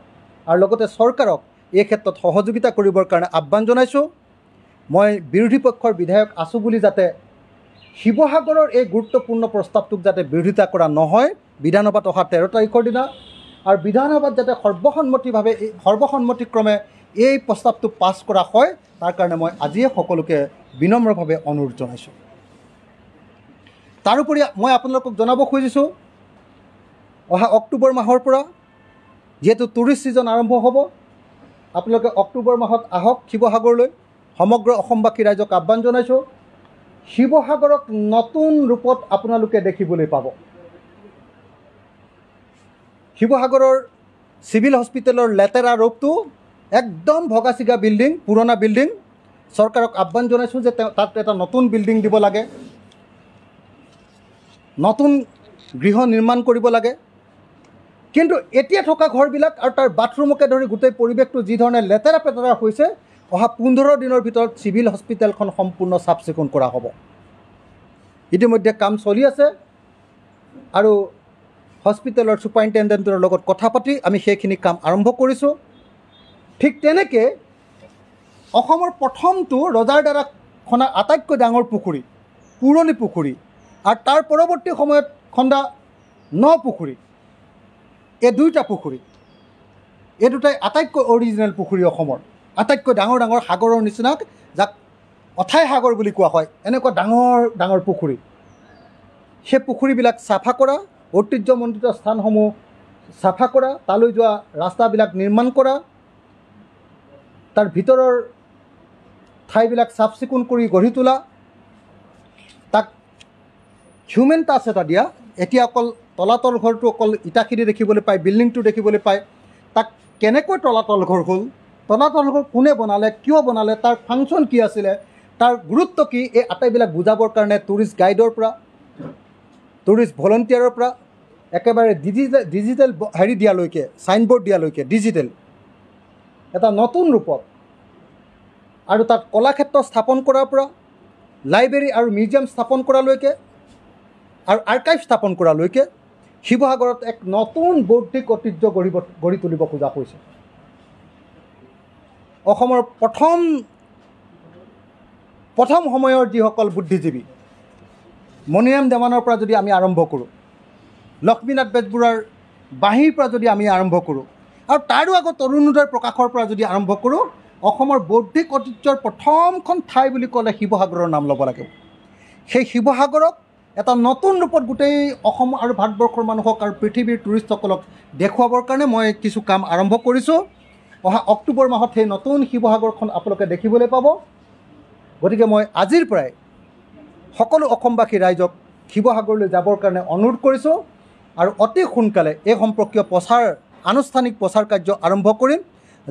আৰু লগতে চৰকাৰক এই ক্ষেত্ৰত সহযোগিতা কৰিবৰ কাৰণে আহ্বান জনাইছোঁ। মই বিৰোধী পক্ষৰ বিধায়ক আছোঁ বুলি যাতে শিৱসাগৰৰ এই গুৰুত্বপূৰ্ণ প্ৰস্তাৱটোক যাতে বিৰোধিতা কৰা নহয় বিধানসভাত অহা 13 তাৰিখৰ দিনা, আৰু বিধানসভাত যাতে সৰ্বসন্মতিক্ৰমে এই প্ৰস্তাৱটো পাছ কৰা হয় তাৰ কাৰণে মই আজিয়ে সকলোকে বিনম্ৰভাৱে অনুৰোধ জনাইছোঁ। তাৰোপৰি মই আপোনালোকক জনাব খুজিছোঁ, অহা অক্টোবৰ মাহৰ পৰা যিহেতু টুৰিষ্ট ছিজন আৰম্ভ হ'ব, আপোনালোকে অক্টোবৰ মাহত আহক শিৱসাগৰলৈ। সমগ্ৰ অসমবাসী ৰাইজক আহ্বান জনাইছোঁ, শিৱসাগৰক নতুন ৰূপত আপোনালোকে দেখিবলৈ পাব। শিৱসাগৰৰ চিভিল হস্পিটেলৰ লেতেৰা ৰূপটো একদম ভগা চিগা বিল্ডিং, পুৰণা বিল্ডিং। চৰকাৰক আহ্বান জনাইছোঁ যে তাত এটা নতুন বিল্ডিং দিব লাগে, নতুন গৃহ নিৰ্মাণ কৰিব লাগে। কিন্তু এতিয়া থকা ঘৰবিলাক আৰু তাৰ বাথৰুমকে ধৰি গোটেই পৰিৱেশটো যি ধৰণে লেতেৰা পেতেৰা হৈছে, অহা 15 দিনৰ ভিতৰত চিভিল হস্পিটেলখন সম্পূৰ্ণ চাফ চিকুণ কৰা হ'ব। ইতিমধ্যে কাম চলি আছে আৰু হস্পিটেলৰ ছুপাৰিণ্টেণ্ডেণ্টৰ লগত কথা পাতি আমি সেইখিনি কাম আৰম্ভ কৰিছোঁ। ঠিক তেনেকৈ অসমৰ প্ৰথমটো ৰজাৰ দ্বাৰা খন্দা আটাইতকৈ ডাঙৰ পুখুৰী, পুৰণি পুখুৰী, আৰু তাৰ পৰৱৰ্তী সময়ত খন্দা ন পুখুৰী, এই দুয়োটা পুখুৰী, এই দুটাই আটাইতকৈ অৰিজিনেল পুখুৰী অসমৰ। আটাইতকৈ ডাঙৰ ডাঙৰ সাগৰৰ নিচিনা, যাক অথাই সাগৰ বুলি কোৱা হয়, এনেকুৱা ডাঙৰ ডাঙৰ পুখুৰী। সেই পুখুৰীবিলাক চাফা কৰা, ঐতিহ্যমণ্ডিত স্থানসমূহ চাফা কৰা, তালৈ যোৱা ৰাস্তাবিলাক নিৰ্মাণ কৰা, তাৰ ভিতৰৰ ঠাইবিলাক চাফ চিকুণ কৰি গঢ়ি তোলা, তাক হিউমেন টাচ এটা দিয়া। এতিয়া অকল তলাতল ঘৰটো অকল ইটাখিনি দেখিবলৈ পায়, বিল্ডিংটো দেখিবলৈ পায়। তাক কেনেকৈ তলাতল ঘৰ হ'ল, তলাতল ঘৰ কোনে বনালে, কিয় বনালে, তাৰ ফাংচন কি আছিলে, তাৰ গুৰুত্ব কি, এই আটাইবিলাক বুজাবৰ কাৰণে টুৰিষ্ট গাইডৰ পৰা, টুৰিষ্ট ভলণ্টিয়াৰৰ পৰা একেবাৰে ডিজিটেল হেৰি দিয়ালৈকে, চাইনবোৰ্ড দিয়ালৈকে ডিজিটেল এটা নতুন ৰূপত, আৰু তাত কলাক্ষেত্ৰ স্থাপন কৰাৰ পৰা লাইব্ৰেৰী আৰু মিউজিয়াম স্থাপন কৰালৈকে আৰু আৰ্কাইভ স্থাপন কৰালৈকে শিৱসাগৰত এক নতুন বৌদ্ধিক ঐতিহ্য গঢ়ি তুলিব খোজা হৈছে। অসমৰ প্ৰথম সময়ৰ যিসকল বুদ্ধিজীৱী, মণিৰাম দেৱানৰ পৰা যদি আমি আৰম্ভ কৰোঁ, লক্ষ্মীনাথ বেজবৰুৱাৰ বাঁহীৰ পৰা যদি আমি আৰম্ভ কৰোঁ, আৰু তাৰো আগত অৰুণোদয় প্ৰকাশৰ পৰা যদি আৰম্ভ কৰোঁ, অসমৰ বৌদ্ধিক ঐতিহ্যৰ প্ৰথমখন ঠাই বুলি ক'লে শিৱসাগৰৰ নাম ল'ব লাগিব। সেই শিৱসাগৰক এটা নতুন ৰূপত গোটেই অসম আৰু ভাৰতবৰ্ষৰ মানুহক আৰু পৃথিৱীৰ টুৰিষ্টসকলক দেখুৱাবৰ কাৰণে মই কিছু কাম আৰম্ভ কৰিছোঁ। অহা অক্টোবৰ মাহত সেই নতুন শিৱসাগৰখন আপোনালোকে দেখিবলৈ পাব। গতিকে মই আজিৰ পৰাই সকলো অসমবাসী ৰাইজক শিৱসাগৰলৈ যাবৰ কাৰণে অনুৰোধ কৰিছোঁ, আৰু অতি সোনকালে এই সম্পৰ্কীয় আনুষ্ঠানিক প্ৰচাৰ কাৰ্য আৰম্ভ কৰিম,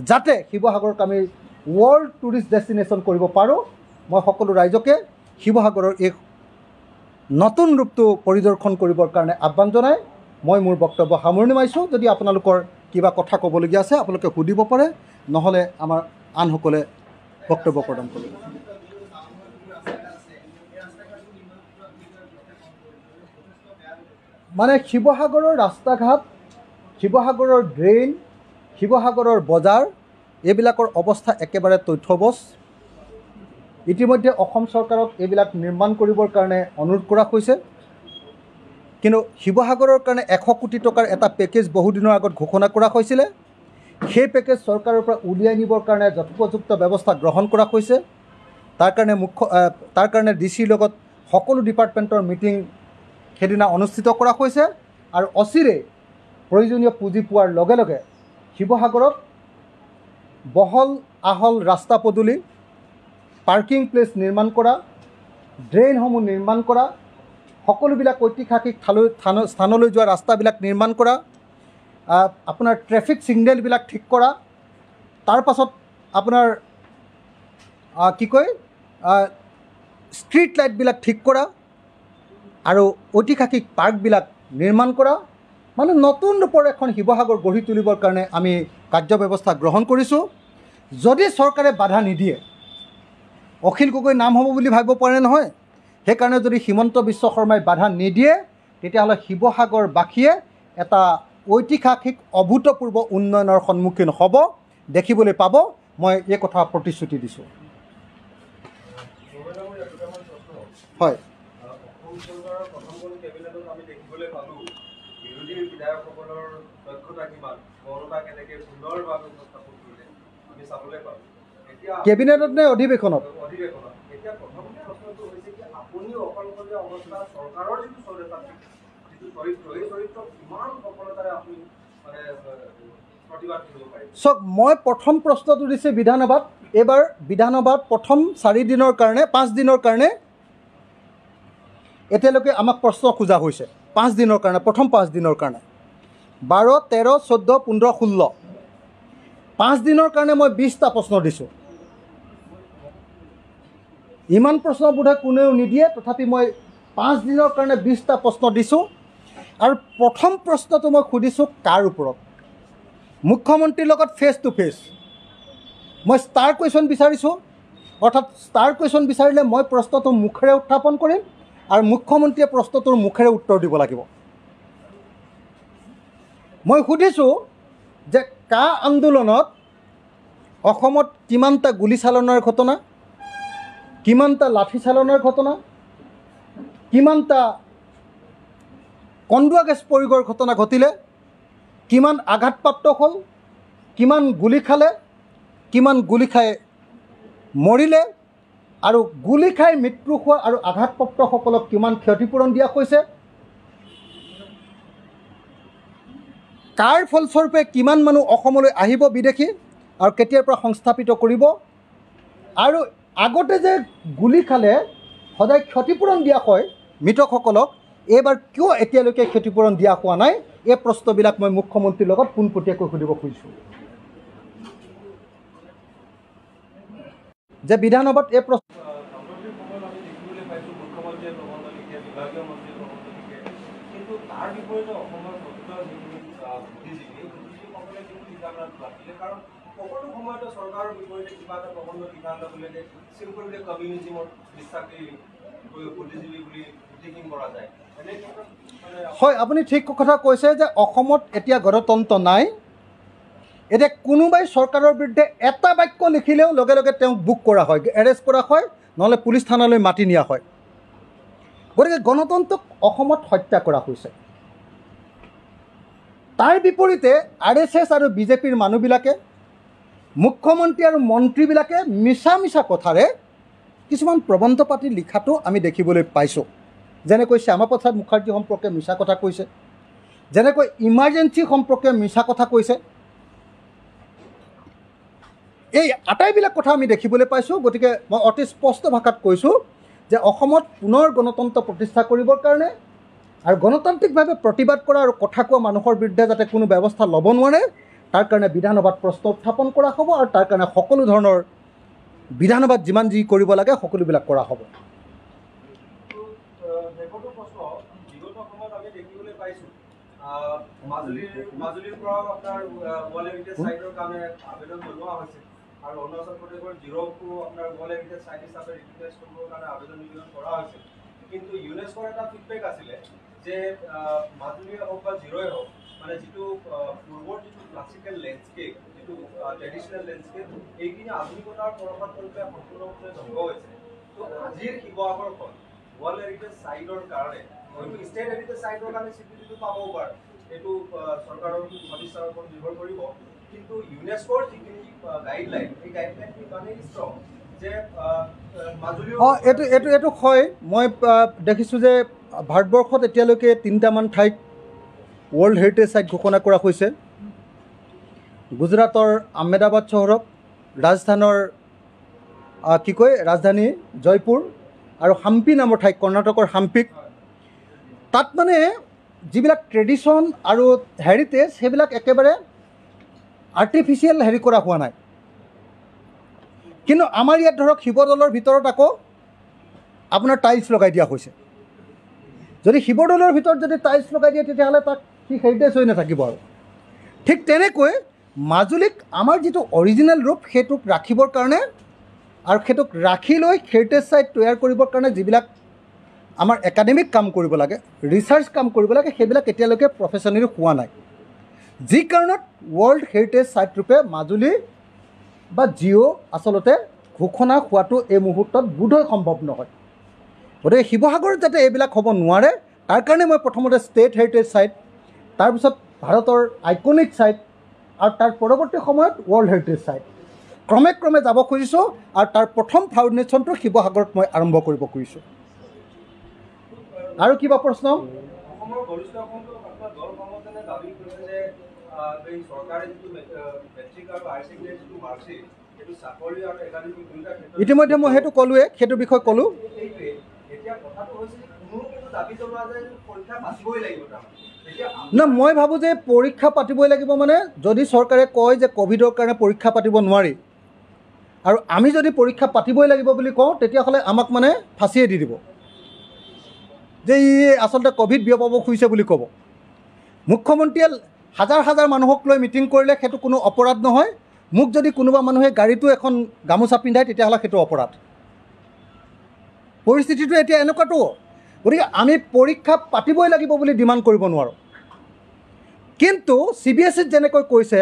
যাতে শিৱসাগৰক আমি ৱৰ্ল্ড টুৰিষ্ট ডেষ্টিনেশ্যন কৰিব পাৰোঁ। মই সকলো ৰাইজকে শিৱসাগৰৰ এই নতুন ৰূপটো পৰিদৰ্শন কৰিবৰ কাৰণে আহ্বান জনাই মই মোৰ বক্তব্য সামৰণি মাৰিছোঁ। যদি আপোনালোকৰ কিবা কথা ক'বলগীয়া আছে আপোনালোকে সুধিব পাৰে, নহ'লে আমাৰ আনসকলে বক্তব্য প্ৰদান কৰিব। মানে শিৱসাগৰৰ ৰাস্তা ঘাট, শিৱসাগৰৰ ড্ৰেইন, শিৱসাগৰৰ বজাৰ, এইবিলাকৰ অৱস্থা একেবাৰে তথ্যবচ। ইতিমধ্যে অসম চৰকাৰক এইবিলাক নিৰ্মাণ কৰিবৰ কাৰণে অনুৰোধ কৰা হৈছে, কিন্তু শিৱসাগৰৰ কাৰণে 100 কোটি টকাৰ এটা পেকেজ বহুদিনৰ আগত ঘোষণা কৰা হৈছিলে। সেই পেকেজ চৰকাৰৰ পৰা উলিয়াই নিবৰ কাৰণে যথোপযুক্ত ব্যৱস্থা গ্ৰহণ কৰা হৈছে। তাৰ কাৰণে ডিচিৰ লগত সকলো ডিপাৰ্টমেণ্টৰ মিটিং সেইদিনা অনুষ্ঠিত কৰা হৈছে, আৰু অচিৰেই প্ৰয়োজনীয় পুঁজি পোৱাৰ লগে লগে শিৱসাগৰত বহল আহল ৰাস্তা পদূলি, পাৰ্কিং প্লেচ নিৰ্মাণ কৰা, ড্ৰেইনসমূহ নিৰ্মাণ কৰা, সকলোবিলাক ঐতিহাসিক স্থানলৈ যোৱা ৰাস্তাবিলাক নিৰ্মাণ কৰা, আপোনাৰ ট্ৰেফিক ছিগনেলবিলাক ঠিক কৰা, তাৰ পাছত আপোনাৰ ষ্ট্ৰীট লাইটবিলাক ঠিক কৰা, আৰু ঐতিহাসিক পাৰ্কবিলাক নিৰ্মাণ কৰা, মানে নতুন ৰূপৰ এখন শিৱসাগৰ গঢ়ি তুলিবৰ কাৰণে আমি কাৰ্যব্যৱস্থা গ্ৰহণ কৰিছোঁ। যদি চৰকাৰে বাধা নিদিয়ে, অখিল গগৈ নাম হ'ব বুলি ভাবিব পাৰে নহয়। সেইকাৰণে যদি হিমন্ত বিশ্ব শৰ্মাই বাধা নিদিয়ে, তেতিয়াহ'লে শিৱসাগৰবাসীয়ে এটা ঐতিহাসিক অভূতপূৰ্ব উন্নয়নৰ সন্মুখীন হ'ব, দেখিবলৈ পাব। মই এই কথা প্ৰতিশ্ৰুতি দিছোঁ। হয়, কেবিনেটত নে অধিৱেশনত? চাওক, মই প্ৰথম প্ৰশ্নটো দিছোঁ বিধানসভাত। এইবাৰ বিধানসভাত প্ৰথম 4 দিনৰ কাৰণে 5 দিনৰ কাৰণে এতিয়ালৈকে আমাক প্ৰশ্ন খোজা হৈছে। 5 দিনৰ কাৰণে, প্ৰথম 5 দিনৰ কাৰণে 12, 13, 14, 15, 16 5 দিনৰ কাৰণে মই 20টা প্ৰশ্ন দিছোঁ। ইমান প্ৰশ্ন বোধহয় কোনেও নিদিয়ে, তথাপি মই 5 দিনৰ কাৰণে 20টা প্ৰশ্ন দিছোঁ। আৰু প্ৰথম প্ৰশ্নটো মই সুধিছোঁ কাৰ ওপৰত? মুখ্যমন্ত্ৰীৰ লগত ফেচ টু ফেচ। মই ষ্টাৰ কুৱেশ্যন বিচাৰিছোঁ, অৰ্থাৎ ষ্টাৰ কুৱেশ্যন বিচাৰিলে মই প্ৰশ্নটো মুখেৰে উত্থাপন কৰিম আৰু মুখ্যমন্ত্ৰীয়ে প্ৰশ্নটোৰ মুখেৰে উত্তৰ দিব লাগিব। মই সুধিছোঁ যে কা আন্দোলনত অসমত কিমানটা গুলীচালনাৰ ঘটনা, কিমানটা লাঠিচালনাৰ ঘটনা, কিমানটা কন্দুৱা গেছ প্ৰয়োগৰ ঘটনা ঘটিলে, কিমান আঘাতপ্ৰাপ্ত হ'ল, কিমান গুলি খালে, কিমান গুলি খাই মৰিলে, আৰু গুলি খাই মৃত্যু হোৱা আৰু আঘাতপ্ৰাপ্তসকলক কিমান ক্ষতিপূৰণ দিয়া হৈছে, কাৰ ফলস্বৰূপে কিমান মানুহ অসমলৈ আহিব বিদেশী আৰু কেতিয়াৰ পৰা সংস্থাপিত কৰিব, আৰু আগতে যে গুলি খালে সদায় ক্ষতিপূৰণ দিয়া হয় মৃতকসকলক, এইবাৰ কিয় এতিয়ালৈকে ক্ষতিপূৰণ দিয়া হোৱা নাই? এই প্ৰশ্নবিলাক মই মুখ্যমন্ত্ৰীৰ লগত পোনপটীয়াকৈ সুধিব খুজিছোঁ। যে বিধানসভাত এই প্ৰশ্ন হয়, আপুনি ঠিক কথা কৈছে যে অসমত এতিয়া গণতন্ত্ৰ নাই। এতিয়া কোনোবাই চৰকাৰৰ বিৰুদ্ধে এটা বাক্য লিখিলেও লগে লগে তেওঁক বুক কৰা হয়, এৰেষ্ট কৰা হয়, নহ'লে পুলিচ থানালৈ মাতি নিয়া হয়। গতিকে গণতন্ত্ৰক অসমত হত্যা কৰা হৈছে। তাৰ বিপৰীতে RSS আৰু বিজেপিৰ মানুহবিলাকে, মুখ্যমন্ত্ৰী আৰু মন্ত্ৰীবিলাকে মিছা মিছা কথাৰে কিছুমান প্ৰবন্ধ পাতি লিখাটো আমি দেখিবলৈ পাইছোঁ। যেনেকৈ শ্যামা প্ৰসাদ মুখাৰ্জী সম্পৰ্কে মিছা কথা কৈছে, যেনেকৈ ইমাৰ্জেঞ্চি সম্পৰ্কে মিছা কথা কৈছে। এই আটাইবিলাক কথা আমি দেখিবলৈ পাইছোঁ। গতিকে মই অতি স্পষ্ট ভাষাত কৈছোঁ যে অসমত পুনৰ গণতন্ত্ৰ প্ৰতিষ্ঠা কৰিবৰ কাৰণে আৰু গণতান্ত্ৰিকভাৱে প্ৰতিবাদ কৰা আৰু কথা কোৱা মানুহৰ বিৰুদ্ধে যাতে কোনো ব্যৱস্থা ল'ব নোৱাৰে, তাৰ কাৰণে বিধানসভাত প্ৰশ্ন উত্থাপন কৰা হ'ব আৰু তাৰ কাৰণে সকলো ধৰণৰ বিধানসভাত যিমান যি কৰিব লাগে সকলোবিলাক কৰা হ'ব। মাজুলীৰ পৰা আপোনাৰ ৱৰ্ল্ড হেৰিটেজ চাইটৰ কাৰণে আবেদন জনোৱা হৈছে আৰু অৰুণাচল প্ৰদেশৰ জিৰ'কো আপোনাৰ ৱৰ্ল্ড হেৰিটেজ চাইট হিচাপে ৰিকগনাইজ কৰিবৰ কাৰণে আবেদন নিবেদন কৰা হৈছে। কিন্তু ইউনেস্কোৰ এটা ফিডবেক আছিলে যে মাজুলীয়ে হওক বা জিৰ'ই হওক, মানে যিটো পূৰ্বৰ যিটো ক্লাছিকেল লেণ্ডস্কেপ, যিটো ট্ৰেডিশ্যনেল লেণ্ডস্কেপ, এইখিনি আধুনিকতাৰ পৰফত কৰিলে সম্পূৰ্ণৰূপে ধ্বংস হৈছে। তো আজিৰ শিৱসাগৰখন ৱৰ্ল্ড হেৰিটেজ চাইটৰ কাৰণে, হয়তো ষ্টেট হেৰিটেজ চাইটৰ কাৰণে স্বীকৃতিটো পাবও পাৰে, এইটো চৰকাৰৰ সদিচ্ছাৰ ওপৰত নিৰ্ভৰ কৰিব। কিন্তু ইউনেস্কোৰ যিখিনি গাইডলাইন, এই গাইডলাইনখিনি ইমানেই ষ্ট্ৰং যে মাজুলী এইটো হয়। মই দেখিছোঁ যে ভাৰতবৰ্ষত এতিয়ালৈকে 3টামান ঠাইত ৱৰ্ল্ড হেৰিটেজ চাইট ঘোষণা কৰা হৈছে। গুজৰাটৰ আহমেদাবাদ চহৰক, ৰাজস্থানৰ ৰাজধানী জয়পুৰ, আৰু হাম্পি নামৰ ঠাই কৰ্ণাটকৰ হাম্পিক। তাত মানে যিবিলাক ট্ৰেডিশ্যন আৰু হেৰিটেজ সেইবিলাক একেবাৰে আৰ্টিফিচিয়েল হেৰি কৰা হোৱা নাই। কিন্তু আমাৰ ইয়াত ধৰক শিৱদৌলৰ ভিতৰত আকৌ আপোনাৰ টাইলছ লগাই দিয়া হৈছে। যদি শিৱদৌলৰ ভিতৰত যদি টাইলছ লগাই দিয়ে তেতিয়াহ'লে তাক সি হেৰিটেজ হৈ নাথাকিব আৰু ঠিক তেনেকৈ মাজুলীক আমাৰ যিটো অৰিজিনেল ৰূপ সেইটোক ৰাখিবৰ কাৰণে আৰু সেইটোক ৰাখি লৈ হেৰিটেজ চাইট তৈয়াৰ কৰিবৰ কাৰণে যিবিলাক আমাৰ একাডেমিক কাম কৰিব লাগে ৰিচাৰ্চ কাম কৰিব লাগে সেইবিলাক এতিয়ালৈকে প্ৰফেশ্যনেলি হোৱা নাই যি কাৰণত ৱৰ্ল্ড হেৰিটেজ চাইট ৰূপে মাজুলী বা জিঅ' আচলতে ঘোষণা হোৱাটো এই মুহূৰ্তত বোধহয় সম্ভৱ নহয় গতিকে শিৱসাগৰত যাতে এইবিলাক হ'ব নোৱাৰে তাৰ কাৰণে মই প্ৰথমতে ষ্টেট হেৰিটেজ চাইট তাৰপিছত ভাৰতৰ আইকনিক চাইট আৰু তাৰ পৰৱৰ্তী সময়ত ৱৰ্ল্ড হেৰিটেজ চাইট ক্ৰমে ক্ৰমে যাব খুজিছোঁ আৰু তাৰ প্ৰথম ফাউণ্ডেশ্যনটো শিৱসাগৰত মই আৰম্ভ কৰিব খুজিছোঁ আৰু কিবা প্ৰশ্ন ইতিমধ্যে মই সেইটো ক'লোৱে সেইটো বিষয়ে ক'লোঁ না মই ভাবোঁ যে পৰীক্ষা পাতিবই লাগিব মানে যদি চৰকাৰে কয় যে ক'ভিডৰ কাৰণে পৰীক্ষা পাতিব নোৱাৰি আৰু আমি যদি পৰীক্ষা পাতিবই লাগিব বুলি কওঁ তেতিয়াহ'লে আমাক মানে ফাঁচিয়ে দি দিব যে ই আচলতে ক'ভিড বিয়পাব খুজিছে বুলি ক'ব মুখ্যমন্ত্ৰীয়ে হাজাৰ হাজাৰ মানুহক লৈ মিটিং কৰিলে সেইটো কোনো অপৰাধ নহয় মোক যদি কোনোবা মানুহে গাড়ীটো এখন গামোচা পিন্ধায় তেতিয়াহ'লে সেইটো অপৰাধ পৰিস্থিতিটো এতিয়া এনেকুৱাটো গতিকে আমি পৰীক্ষা পাতিবই লাগিব বুলি ডিমাণ্ড কৰিব নোৱাৰোঁ কিন্তু CBSEত যেনেকৈ কৈছে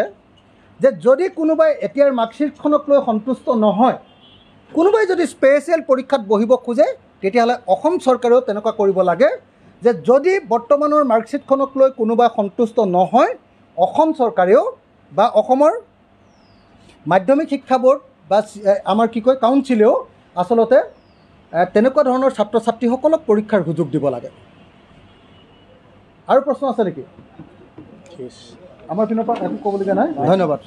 যে যদি কোনোবাই এতিয়াৰ মাৰ্কশ্বিটখনক লৈ সন্তুষ্ট নহয় কোনোবাই যদি স্পেচিয়েল পৰীক্ষাত বহিব খোজে তেতিয়াহ'লে অসম চৰকাৰেও তেনেকুৱা কৰিব লাগে যে যদি বৰ্তমানৰ মাৰ্কশ্বিটখনক লৈ কোনোবা সন্তুষ্ট নহয় অসম চৰকাৰেও বা অসমৰ মাধ্যমিক শিক্ষা বোৰ্ড বা আমাৰ কি কয় কাউন্সিলেও আচলতে তেনেকুৱা ধৰণৰ ছাত্ৰ ছাত্ৰীসকলক পৰীক্ষাৰ সুযোগ দিব লাগে আৰু প্ৰশ্ন আছে নেকি আমাৰ পিনৰ পৰা একো ক'বলগীয়া নাই ধন্যবাদ